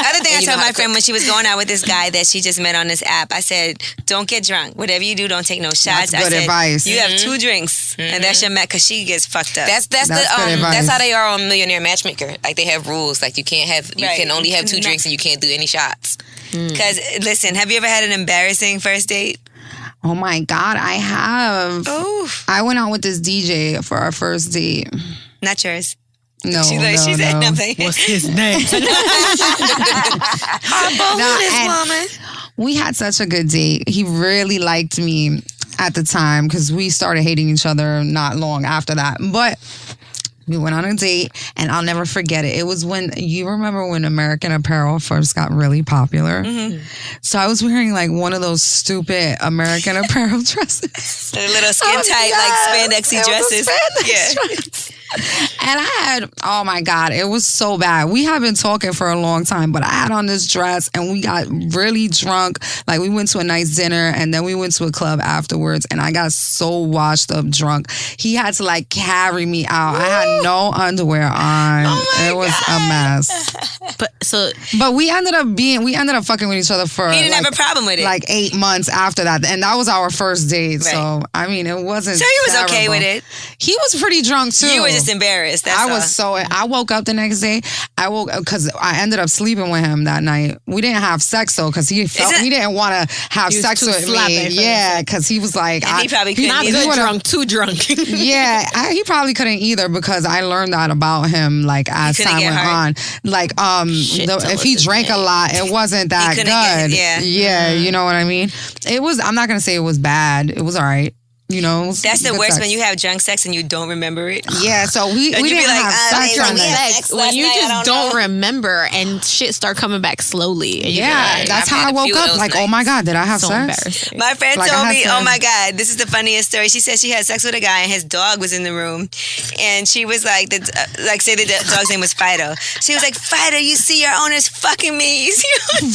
other thing I And you know told how my to friend cook. when she was going out with this guy that she just met on this app, I said, don't get drunk. Whatever you do, don't take no shots. That's I good said, advice. You have 2 drinks, and that's your met because she gets fucked up. That's good advice. that's how they are on Millionaire Matchmaker. Like they have rules. Like you Right. can only have 2 drinks and you can't do any shots. Because, listen, have you ever had an embarrassing first date? Oh my God, I have. Oof. I went out with this DJ for our first date. Not yours. No, She no, said no. nothing. What's his name? And we had such a good date. He really liked me at the time because we started hating each other not long after that. But we went on a date, and I'll never forget it. It was when, you remember when American Apparel first got really popular? So I was wearing like one of those stupid American Apparel dresses. A little skin tight, Yes, like spandexy it was a dresses. spandex Yeah. dress. And I had, oh my God, it was so bad. We had been talking for a long time, but I had on this dress and we got really drunk. Like we went to a nice dinner and then we went to a club afterwards, and I got so washed up drunk. He had to like carry me out. I had no underwear on. It was a mess. But we ended up fucking with each other for He didn't have a problem with it. like 8 months after that. And that was our first date. So, I mean, it wasn't So he was okay terrible. with it. He was pretty drunk too. You were just embarrassed. That's I woke up the next day. I woke up because I ended up sleeping with him that night. We didn't have sex though because he didn't want to have He was sex too with sloppy me. for Yeah, because he was like, And he probably couldn't Not either. good would've- drunk, too drunk. Yeah, he probably couldn't either because I learned that about him like as couldn't time get went hard? on. Like tell if us he his drank a name. lot, it wasn't that couldn't good. get- yeah. You know what I mean? It was. I'm not gonna say it was bad. It was all right. You know, it was That's the good worst sex. when you have drunk sex and you don't remember it. Yeah, so we And you didn't be like, have sex like, on we that. had sex when last you night, I just don't remember and shit start coming back slowly. And you be Yeah, like, that's I've how had I a woke few of up. those Like, oh my God, did I have so sex? embarrassing. My friend Like, I told had me, to- oh my God, this is the funniest story. She said she had sex with a guy and his dog was in the room. And she was like, say the dog's name was Fido. She was like, Fido, you see your owner's fucking me. You see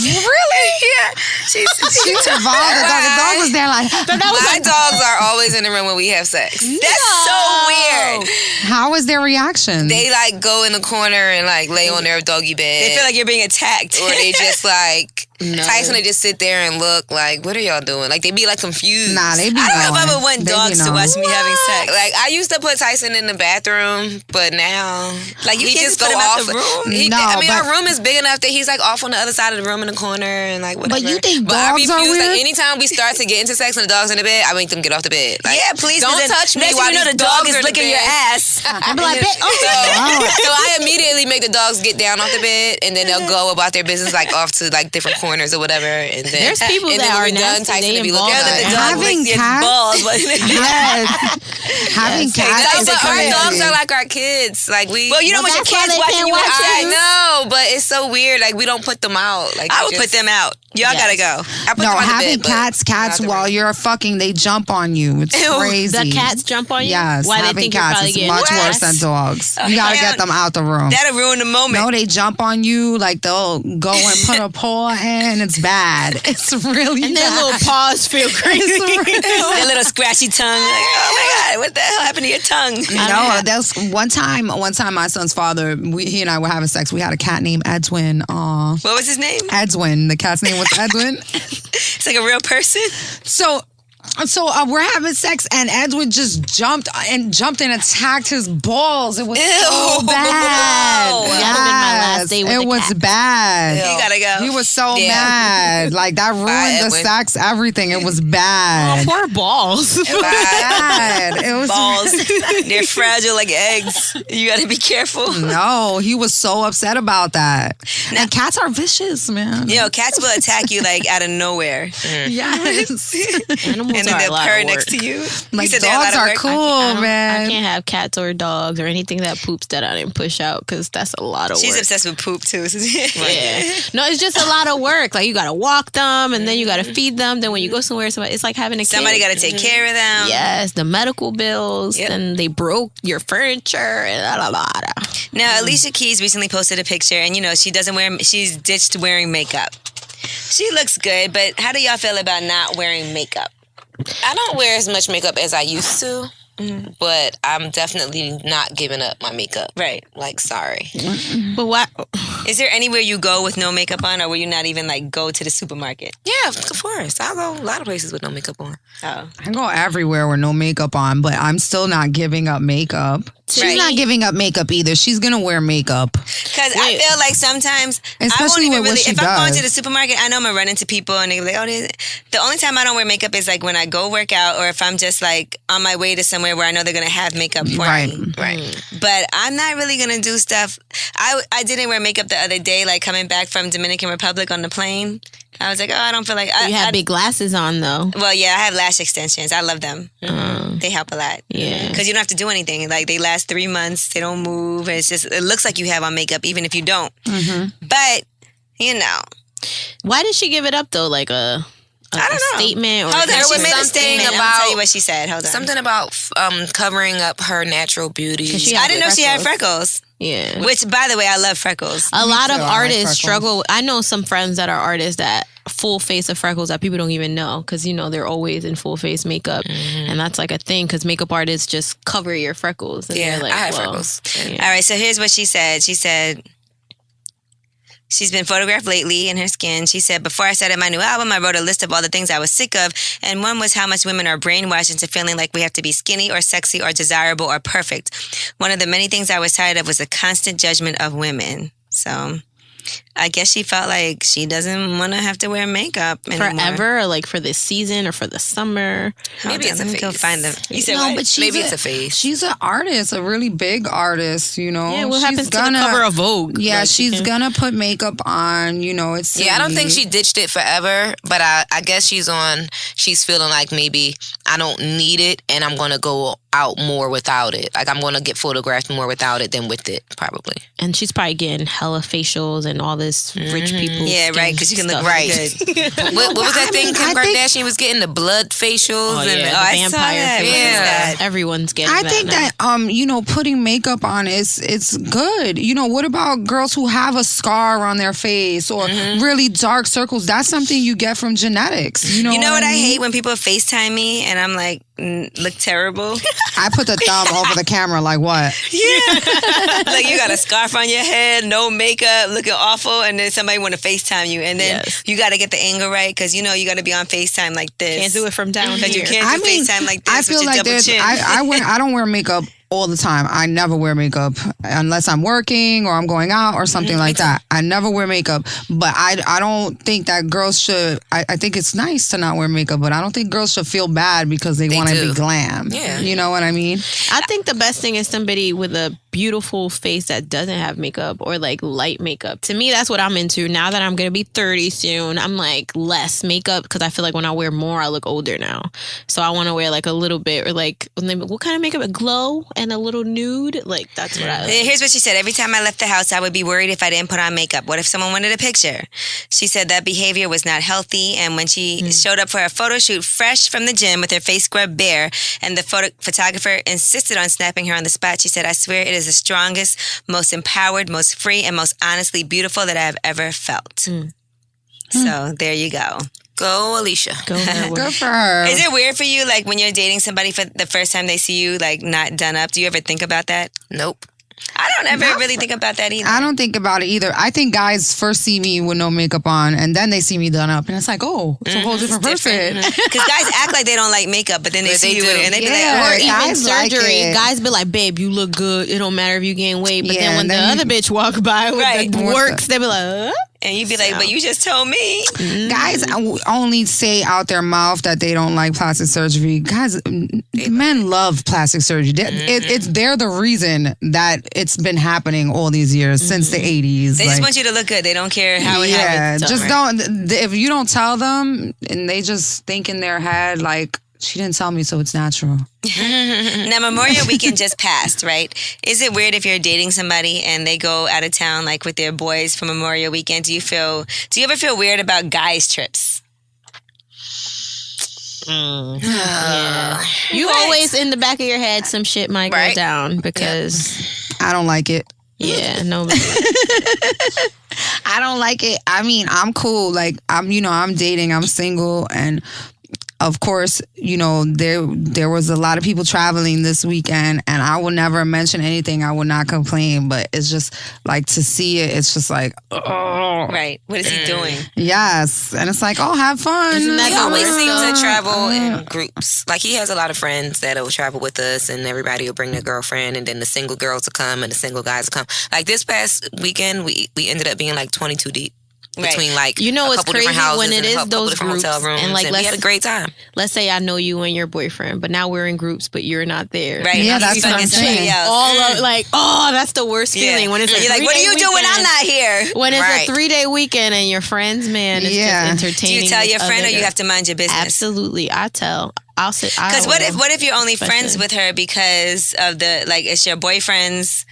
Really? Yeah. She was involved. The dog was there like, My dogs are always in the room when we have sex. That's so weird. how was their reaction? They like go in the corner and like lay on their doggy bed. They feel like you're being attacked. or they just like Tyson would just sit there and look like, what are y'all doing? Like they be like confused. Nah, they be I don't know if I knowing. would want They be dogs to knowing. watch me having sex. Like I used to put Tyson in the bathroom, but now Like, you he can't just just put go him out off. the room? No, I mean, but- our room is big enough that he's like off on the other side of the room in the corner and like whatever. you think But I dogs are refuse. weird? Like anytime we start to get into sex and the dog's in the bed, I make them get off the bed. Like, Yeah, please. 'cause Don't then touch me next while thing you know, these the dog dogs is are in the licking your bed. ass. I'd be like, So I immediately make the dogs get down off the bed and then they'll go about their business like off to like different corners or whatever. And then There's people and that then are when we're done, nasty, Tyson they will be involve looking that. at the dog Having licks its cats- balls. Yes. Having cats No, is but our crazy. dogs are like our kids. Like we. Well, you don't want your that's why kids they watching can't you watch outside. I know, but it's so weird. Like we don't put them out. Like I would put them out. Y'all gotta go. I put No, them on the having bed, but cats not the while room. you're fucking, they jump on you. It's Ew. crazy. The cats jump on you? Yes, Why they having think you're cats probably is getting much What? worse than dogs. You gotta get them out the room. That'll ruin the moment. No, they jump on you like they'll go and put a paw in. It's bad. It's really And bad. their little paws feel crazy. That little scratchy tongue. Like, oh my God, what the hell happened to your tongue? No, that's one time my son's father, he and I were having sex. We had a cat named Edwin. What was his name? Edwin. The cat's name was Edwin. It's like a real person. So we're having sex and Edwin just jumped and attacked his balls. It was so bad. Whoa. That would've been my last day with it the was cat. bad. You gotta go. He was so Yeah. mad. Like that ruined the Edwin. sex, everything. It was bad. Poor balls. Bad. It was Balls. They're fragile like eggs. You gotta be careful. No, he was so upset about that. And cats are vicious, man. You know, cats will attack you like out of nowhere. Yes. Animals And then are a they'll lot purr of work. next to you. Like You said they're a lot dogs of are work. cool, man. I can't have cats or dogs or anything that poops that I didn't push out because that's a lot of She's work. obsessed with poop too. Yeah. No, it's just a lot of work. Like you gotta walk them and then you gotta feed them. Then when you go somewhere, it's like having a kid. Somebody got to take care of them. Yes, the medical bills. Yep. Then they broke your furniture and Now, Alicia Keys recently posted a picture, and you know she's ditched wearing makeup. She looks good, but how do y'all feel about not wearing makeup? I don't wear as much makeup as I used to, but I'm definitely not giving up my makeup. Right. Like, sorry. But what? Is there anywhere you go with no makeup on, or will you not even like go to the supermarket? Yeah, of course. I'll go a lot of places with no makeup on. Oh, I go everywhere with no makeup on, but I'm still not giving up makeup. She's Right. not giving up makeup either. She's gonna wear makeup. because I feel like sometimes I won't Especially even with what really. she If I'm going does. to the supermarket, I know I'm gonna run into people, and they're like, "Oh, the only time I don't wear makeup is like when I go work out, or if I'm just like on my way to somewhere where I know they're gonna have makeup for Right. me." Right. But I'm not really gonna do stuff. I didn't wear makeup the other day, like coming back from Dominican Republic on the plane. I was like, oh, I don't feel like You have big glasses on though. Well, yeah, I have lash extensions. I love them. They help a lot. Yeah. Because you don't have to do anything. Like they last 3 months. They don't move. It's just it looks like you have on makeup even if you don't. But you know, Why did she give it up though? Like a I don't know. statement or Hold on, There she was made a something statement. I'm gonna about- tell you what she said. Hold on. Something about covering up her natural beauty. 'Cause she I didn't know she had freckles. Yeah. Which, by the way, I love freckles. A lot of too. I like artists freckles. struggle. I know some friends that are artists that full face of freckles that people don't even know because you know they're always in full face makeup, and that's like a thing because makeup artists just cover your freckles. And Yeah, they're like, I have well, freckles. yeah. All right, so here's what she said. She said she's been photographed lately in her skin. She said, before I started my new album, I wrote a list of all the things I was sick of. And one was how much women are brainwashed into feeling like we have to be skinny or sexy or desirable or perfect. One of the many things I was tired of was the constant judgment of women. So I guess she felt like she doesn't want to have to wear makeup anymore. Forever, or like for this season or for the summer. Hold Maybe on, it's a let me go phase. find them. You said No, what? but she's Maybe it's a phase. She's an artist, a really big artist, you know. Yeah, what She's happens to the gonna- cover of Vogue? Yeah, Like, she's you can- gonna put makeup on, you know, it's Yeah, I don't think silly. she ditched it forever, but I guess she's feeling like maybe I don't need it and I'm going to go out more without it. Like I'm going to get photographed more without it than with it, probably. And she's probably getting hella facials and all this rich people. Yeah, right, because you can look Right. really good. What was that thing Kim I think- Kardashian was getting? The blood facials? Oh, and yeah. Oh, I saw vampire that. face. What is Yeah. that? Everyone's getting I that think now. that you know, putting makeup on it's good. You know, what about girls who have a scar on their face or really dark circles? That's something you get from genetics. You know You know what I mean? hate when people FaceTime me and I'm like, look terrible. I put the thumb over the camera like what? Like you got a scarf on your head, no makeup, looking awful, and then somebody want to FaceTime you, and then Yes. you got to get the angle right because you know you got to be on FaceTime like this. Can't do it from down because you here. can't do FaceTime like this I with feel your like double there's chin. I don't wear makeup all the time. I never wear makeup unless I'm working or I'm going out or something like that. I never wear makeup. But I don't think that girls should. I think it's nice to not wear makeup, but I don't think girls should feel bad because they want to be glam. Yeah. You know what I mean? I think the best thing is somebody with a beautiful face that doesn't have makeup or like light makeup. To me, that's what I'm into. Now that I'm going to be 30 soon, I'm like less makeup because I feel like when I wear more, I look older now. So I want to wear like a little bit or like, what kind of makeup? A glow and a little nude? Like that's what I like. Here's what she said. Every time I left the house, I would be worried if I didn't put on makeup. What if someone wanted a picture? She said that behavior was not healthy. And when she showed up for a photo shoot fresh from the gym with her face scrubbed bare and the photographer insisted on snapping her on the spot, she said, I swear it is the strongest, most empowered, most free, and most honestly beautiful that I have ever felt. So there you go. Go, Alicia. Go her way. Good for her. Is it weird for you, like when you're dating somebody for the first time they see you, like not done up? Do you ever think about that? Nope. I don't ever really think about that either. I don't think about it either. I think guys first see me with no makeup on, and then they see me done up, and it's like, oh, it's a whole different person. Because guys act like they don't like makeup, but then they see you with it, and they be Yeah. like, Or even Guys like surgery, it. guys be like, babe, you look good. It don't matter if you gain weight. But Yeah, then when and the then other bitch walk by with Right. the works, they be like, and you be like, but you just told me. Guys only say out their mouth that they don't like plastic surgery. Guys, men love plastic surgery. They're the reason that it's been happening all these years since the 80s. They just want you to look good. They don't care how it happens. just don't. If you don't tell them, and they just think in their head like, she didn't tell me, so it's natural. Now, Memorial Weekend just passed, right? Is it weird if you're dating somebody and they go out of town, like with their boys for Memorial Weekend? Do you ever feel weird about guys' trips? yeah. You always in the back of your head, some shit might go down because I don't like it. yeah, nobody. I don't like it. I mean, I'm cool. Like I'm dating. I'm single, and of course, there was a lot of people traveling this weekend, and I will never mention anything. I will not complain, but it's just like to see it. It's just like, oh, Right. What is he doing? yes, and it's like, oh, have fun. Isn't that He always the worst, seems to though? travel in groups. Like, he has a lot of friends that'll travel with us, and everybody will bring their girlfriend, and then the single girls will come, and the single guys will come. Like, this past weekend, we ended up being like 22 deep. Between like You know a what's couple different crazy houses when it and is a couple those different groups, hotel rooms, and like we had a great time. Let's say I know you and your boyfriend, but now we're in groups, but you're not there. Right. Yeah, Now that's he's what I'm fucking saying. somebody else. All of, like, that's the worst feeling when it's You're like, what do you do when I'm not here? When it's Right. a 3-day weekend and your friends, man, it's Yeah. just Do entertaining. you tell this your friend other or you girl. have to mind your business? Absolutely, I'll sit. Because what if you're only friends Especially. with her because of it's your boyfriend's,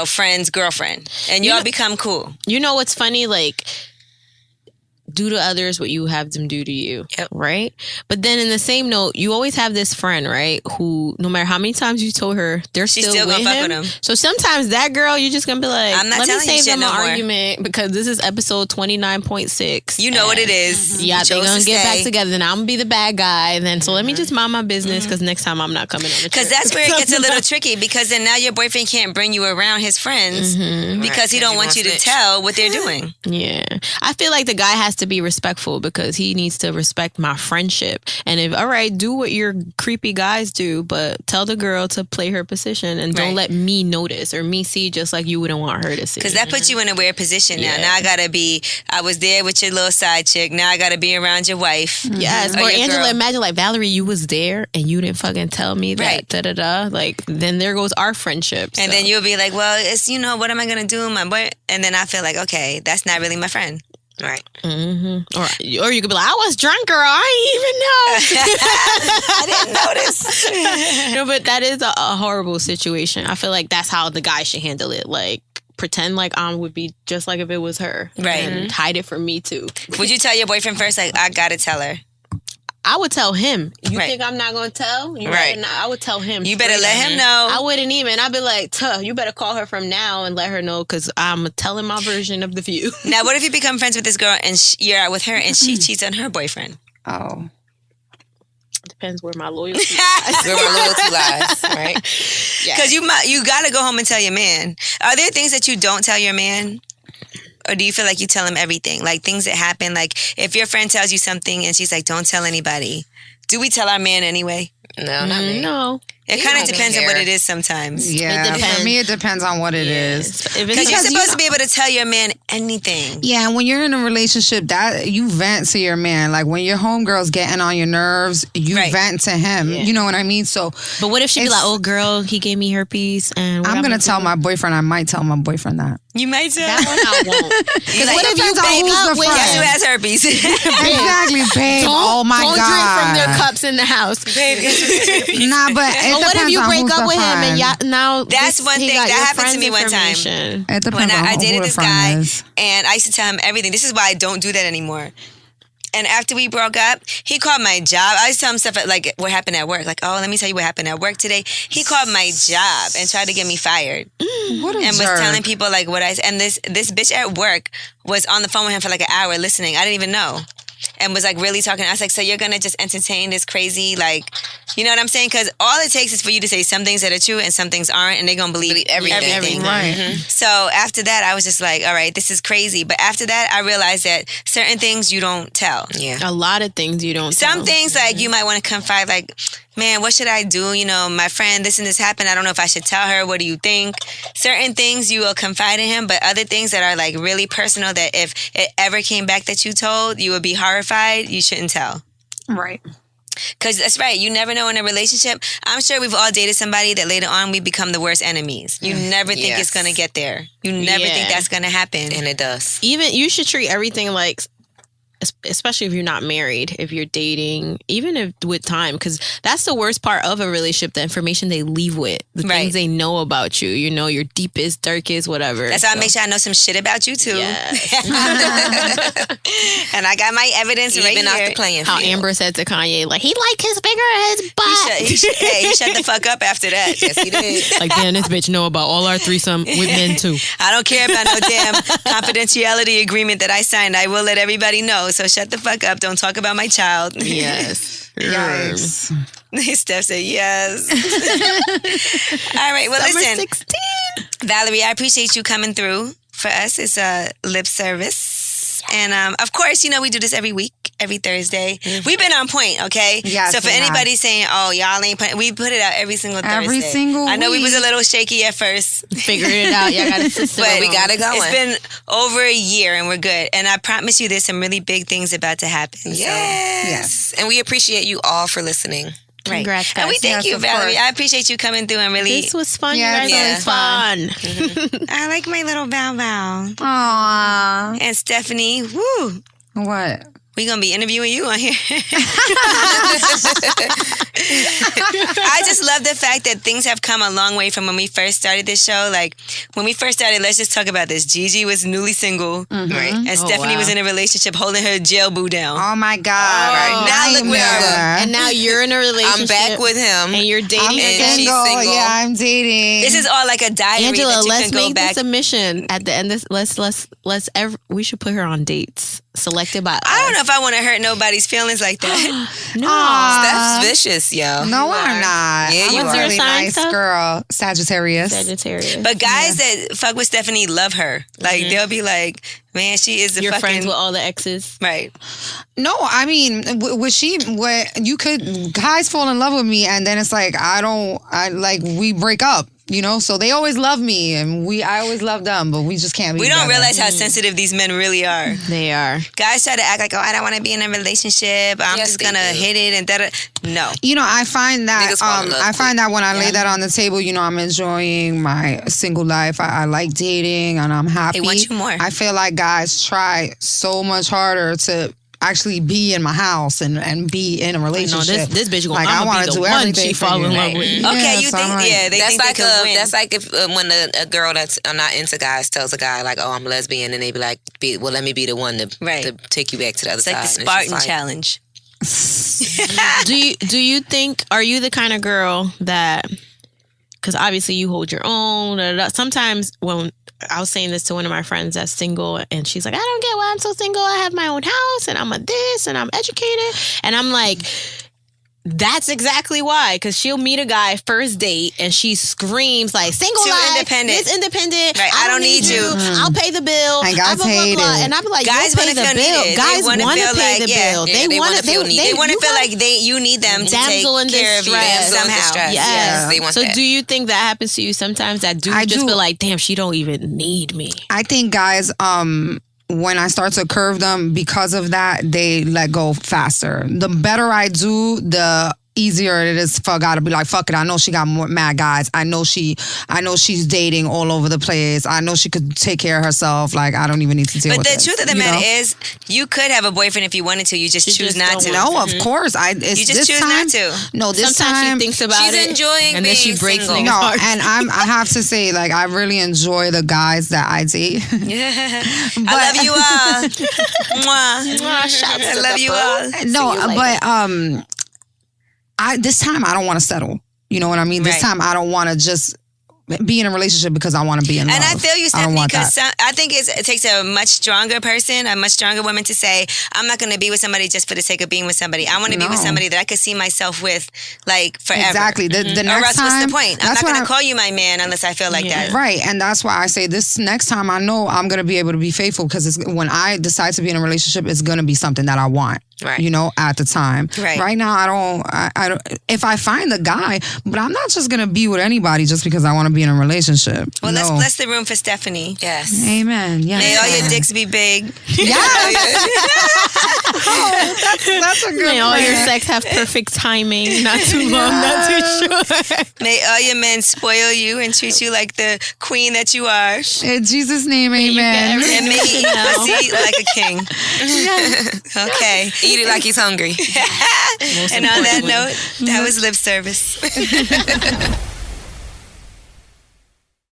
friend's girlfriend, and y'all become cool? You know what's funny? Like, do to others what you have them do to you. Yep. Right? But then in the same note, you always have this friend, right? Who, no matter how many times you told her, they're She's still still with gonna fuck him. with him. So sometimes that girl, you're just gonna be like, I'm not let me telling you save shit them no an more. argument because this is episode 29.6. You know what it is. Yeah, You they're chose gonna to get back stay. together. Then I'm gonna be the bad guy. Then so let me just mind my business because next time I'm not coming on the trip. Because that's where it gets a little tricky. Because then now your boyfriend can't bring you around his friends because he Right, don't he want wants you to snitch. tell what they're doing. Yeah. I feel like the guy has to be respectful because he needs to respect my friendship. And if, all right, do what your creepy guys do, but tell the girl to play her position and don't Right. let me notice or me see just like you wouldn't want her to see. Because that puts you in a weird position now. Yeah. Now I was there with your little side chick. Now I gotta be around your wife. Yes, Or or your Angela, girl. imagine like Valerie, you was there and you didn't fucking tell me that. Right. Da da da. Like then there goes our friendship. And then you'll be like, well, it's, what am I going to do? My boy. And then I feel like, okay, that's not really my friend. Right. or you could be like, I was drunk, girl. I didn't even know. I didn't notice. No, but that is a horrible situation. I feel like that's how the guy should handle it. Like, pretend like I would be just like if it was her. Right. And hide it from me too. Would you tell your boyfriend first? Like, I got to tell her. I would tell him. You Right. think I'm not going to tell? You Right. better not. I would tell him. You better straight let up. him know. I wouldn't even. I'd be like, you better call her from now and let her know because I'm telling my version of the view. Now, what if you become friends with this girl and you're out with her and she cheats on her boyfriend? Oh. Depends where my loyalty Where my loyalty lies, right? Because you got to go home and tell your man. Are there things that you don't tell your man? Or do you feel like you tell him everything? Like things that happen, like if your friend tells you something and she's like, don't tell anybody. Do we tell our man anyway? No, not me. No. It kind of don't depends on what care. it is sometimes. Yeah, depends. for me, it depends on what it is. If it's Because you're Because supposed to be able to tell your man anything. Yeah, when you're in a relationship, that you vent to your man. Like when your homegirl's getting on your nerves, you Right. vent to him. You know what I mean? So But what if she be It's- like, "Oh, girl, he gave me herpes," and I'm gonna tell do? my boyfriend. I might tell my boyfriend that. You might tell. That one I won't. You're like, What if you depends on break who's up the with friend. guess who has herpes? Exactly, babe. Oh my don't god. drink from their cups in the house. Nah, but it But what if depends you on break who's up the with him friend. and now That's this- one he thing. got That your happened to friend's me one time. information. It depends When on I who dated the this friend guy, is. and I used to tell him everything. This is why I don't do that anymore. And after we broke up, he called my job. I used to tell him stuff like what happened at work. Like, oh, let me tell you what happened at work today. He called my job and tried to get me fired. What a And was jerk. telling people like what I and this bitch at work was on the phone with him for like an hour listening. I didn't even know. And was like really talking. I was like, so you're gonna just entertain this crazy, like, you know what I'm saying? Because all it takes is for you to say some things that are true and some things aren't, and they're gonna believe everything. Right. So after that, I was just like, all right, this is crazy. But after that, I realized that certain things you don't tell. Yeah. A lot of things you don't. Some tell. things like you might want to confide, like, man, what should I do? You know, my friend, this and this happened. I don't know if I should tell her. What do you think? Certain things you will confide in him, but other things that are like really personal that if it ever came back that you told, you would be horrified. You shouldn't tell. Right. Because that's right. You never know in a relationship. I'm sure we've all dated somebody that later on we become the worst enemies. You never think it's Yes. going to get there. You never think Yeah. that's going to happen. And it does. Even you should treat everything like, especially if you're not married, if you're dating, even if with time, because that's the worst part of a relationship, the information they leave with, the Right. things they know about you, you know, your deepest, darkest, whatever. That's how I So, make sure I know some shit about you too. yes. And I got my evidence right Even here. off the playing How field. Amber said to Kanye, like, he like his finger in his butt. He shut the fuck up after that. Yes, he did. Like, damn, this bitch know about all our threesome with men too. I don't care about no damn confidentiality agreement that I signed. I will let everybody know. So shut the fuck up. Don't talk about my child. Yes. Yikes. Steph said yes. All right. Well, Summer listen, 16. Valerie, I appreciate you coming through for us. It's a lip service. And of course, you know, we do this every week, every Thursday. We've been on point, okay? Yes, so for we have. anybody saying, oh, y'all ain't put, we put it out every single Thursday. Every single I know we was a week. little shaky at first. Figured it out. Y'all got a system. But we got it going. It's been over a year and we're good. And I promise you there's some really big things about to happen. So, Yes. And we appreciate you all for listening. right. Congrats, And we guys. thank Yes, you, of Valerie. course. I appreciate you coming through and really. This was fun. Yeah, you guys it's always fun. I like my little bow bow. Aww. And Stephanie, woo. What? We're going to be interviewing you on here. I just love the fact that things have come a long way from when we first started this show. Like, when we first started, let's just talk about this. Gigi was newly single. Right. And Stephanie wow. was in a relationship holding her jail boo down. Oh my God. Right, now I look where I never- And now you're in a relationship. I'm back with him. And you're dating I'm And again. she's single. single. Yeah, I'm dating. This is all like a diary Angela, that you let's can go make back. this a mission. At the end, we should put her on dates selected by us. I don't know if I want to hurt nobody's feelings like that. Steph's vicious, yo. No, I'm not. Yeah, I'm you a are. really What's your sign, nice Steph? girl. Sagittarius. Sagittarius. But guys that fuck with Stephanie love her. Like, they'll be like, man, she is the You're fucking... friends with all the exes. Right. No, I mean, you could, guys fall in love with me and then it's like, we break up, you know? So they always love me and I always love them, but we just can't be We don't together. realize how sensitive these men really are. They are. Guys try to act like, oh, I don't want to be in a relationship. I'm Yes, just they going to do. hit it and da-da. No. You know, I find that Niggas fall in love I find that when I lay that on the table, you know, I'm enjoying my single life. I like dating and I'm happy. They want you more. I feel like guys try so much harder to actually be in my house and be in a No, relationship. this bitch going like, to I want be to the do one everything she for fall in you. love with. Okay, you so I'm think, like- yeah, they That's think like they could win. that's like if when a girl that's not into guys tells a guy like, oh, I'm lesbian, and they be like, well, let me be the one to take you back to the other It's side. like the And Spartan like, challenge. Do you think, are you the kind of girl that, because obviously you hold your own, sometimes when I was saying this to one of my friends that's single and she's like, I don't get why I'm so single. I have my own house and I'm a this and I'm educated. And I'm like, that's exactly why. Because she'll meet a guy first date and she screams like, single Too life, independent. it's independent. Right, I don't need you. I'll pay the bill. And guys blah, blah, hate blah. it. And I'll be like, Guys you'll pay want to the feel bill. needed. Guys They want to want to feel pay like, the bill. yeah, they wanna feel needed. They want to you feel got- like you need them to Damsel in take care of you distress. Damsel in somehow. distress. Yes. Yes, they want so that. do you think that happens to you sometimes? That dude I just do. feel like, damn, she don't even need me. I think guys, when I start to curve them because of that, they let go faster. The better I do, the easier it is for a guy to be like, fuck it, I know she got more mad guys. I know she's dating all over the place. I know she could take care of herself. Like, I don't even need to deal But with the this, truth of the you matter know? is, you could have a boyfriend if you wanted to. You just You choose just not don't to. No, of course. It's You just this choose time, not to. No, this Sometimes time she thinks about She's it. enjoying and then she being breaks single. things no, apart. and I have to say, like, I really enjoy the guys that I date. I love you all. Mwah. I love you all. No, but this time I don't want to settle. You know what I mean? This Right. time I don't want to just be in a relationship because I want to be in love. And I feel you, I don't Stephanie, want because that. I think it takes a much stronger person, a much stronger woman to say, I'm not going to be with somebody just for the sake of being with somebody. I want to be with No. somebody that I could see myself with, like, forever. Exactly. The Or next else, time, what's the point? I'm that's not when going to call you my man unless I feel like that. Right, and that's why I say this next time I know I'm gonna be able to be faithful because when I decide to be in a relationship, it's gonna be something that I want. Right. You know, at the time. Right. Right now, I don't. If I find the guy, but I'm not just gonna be with anybody just because I want to be in a relationship. Well, no. let's bless the room for Stephanie. Yes. Amen. Yes. May all your dicks be big. That's a good May all your plan. sex have perfect timing, not too long, not too short. May all your men spoil you and treat you like the queen that you are. In Jesus' name, you get amen. everything. And may you eat No. pussy like a king. Okay. Eat it like he's hungry. And on that note, that was lip service.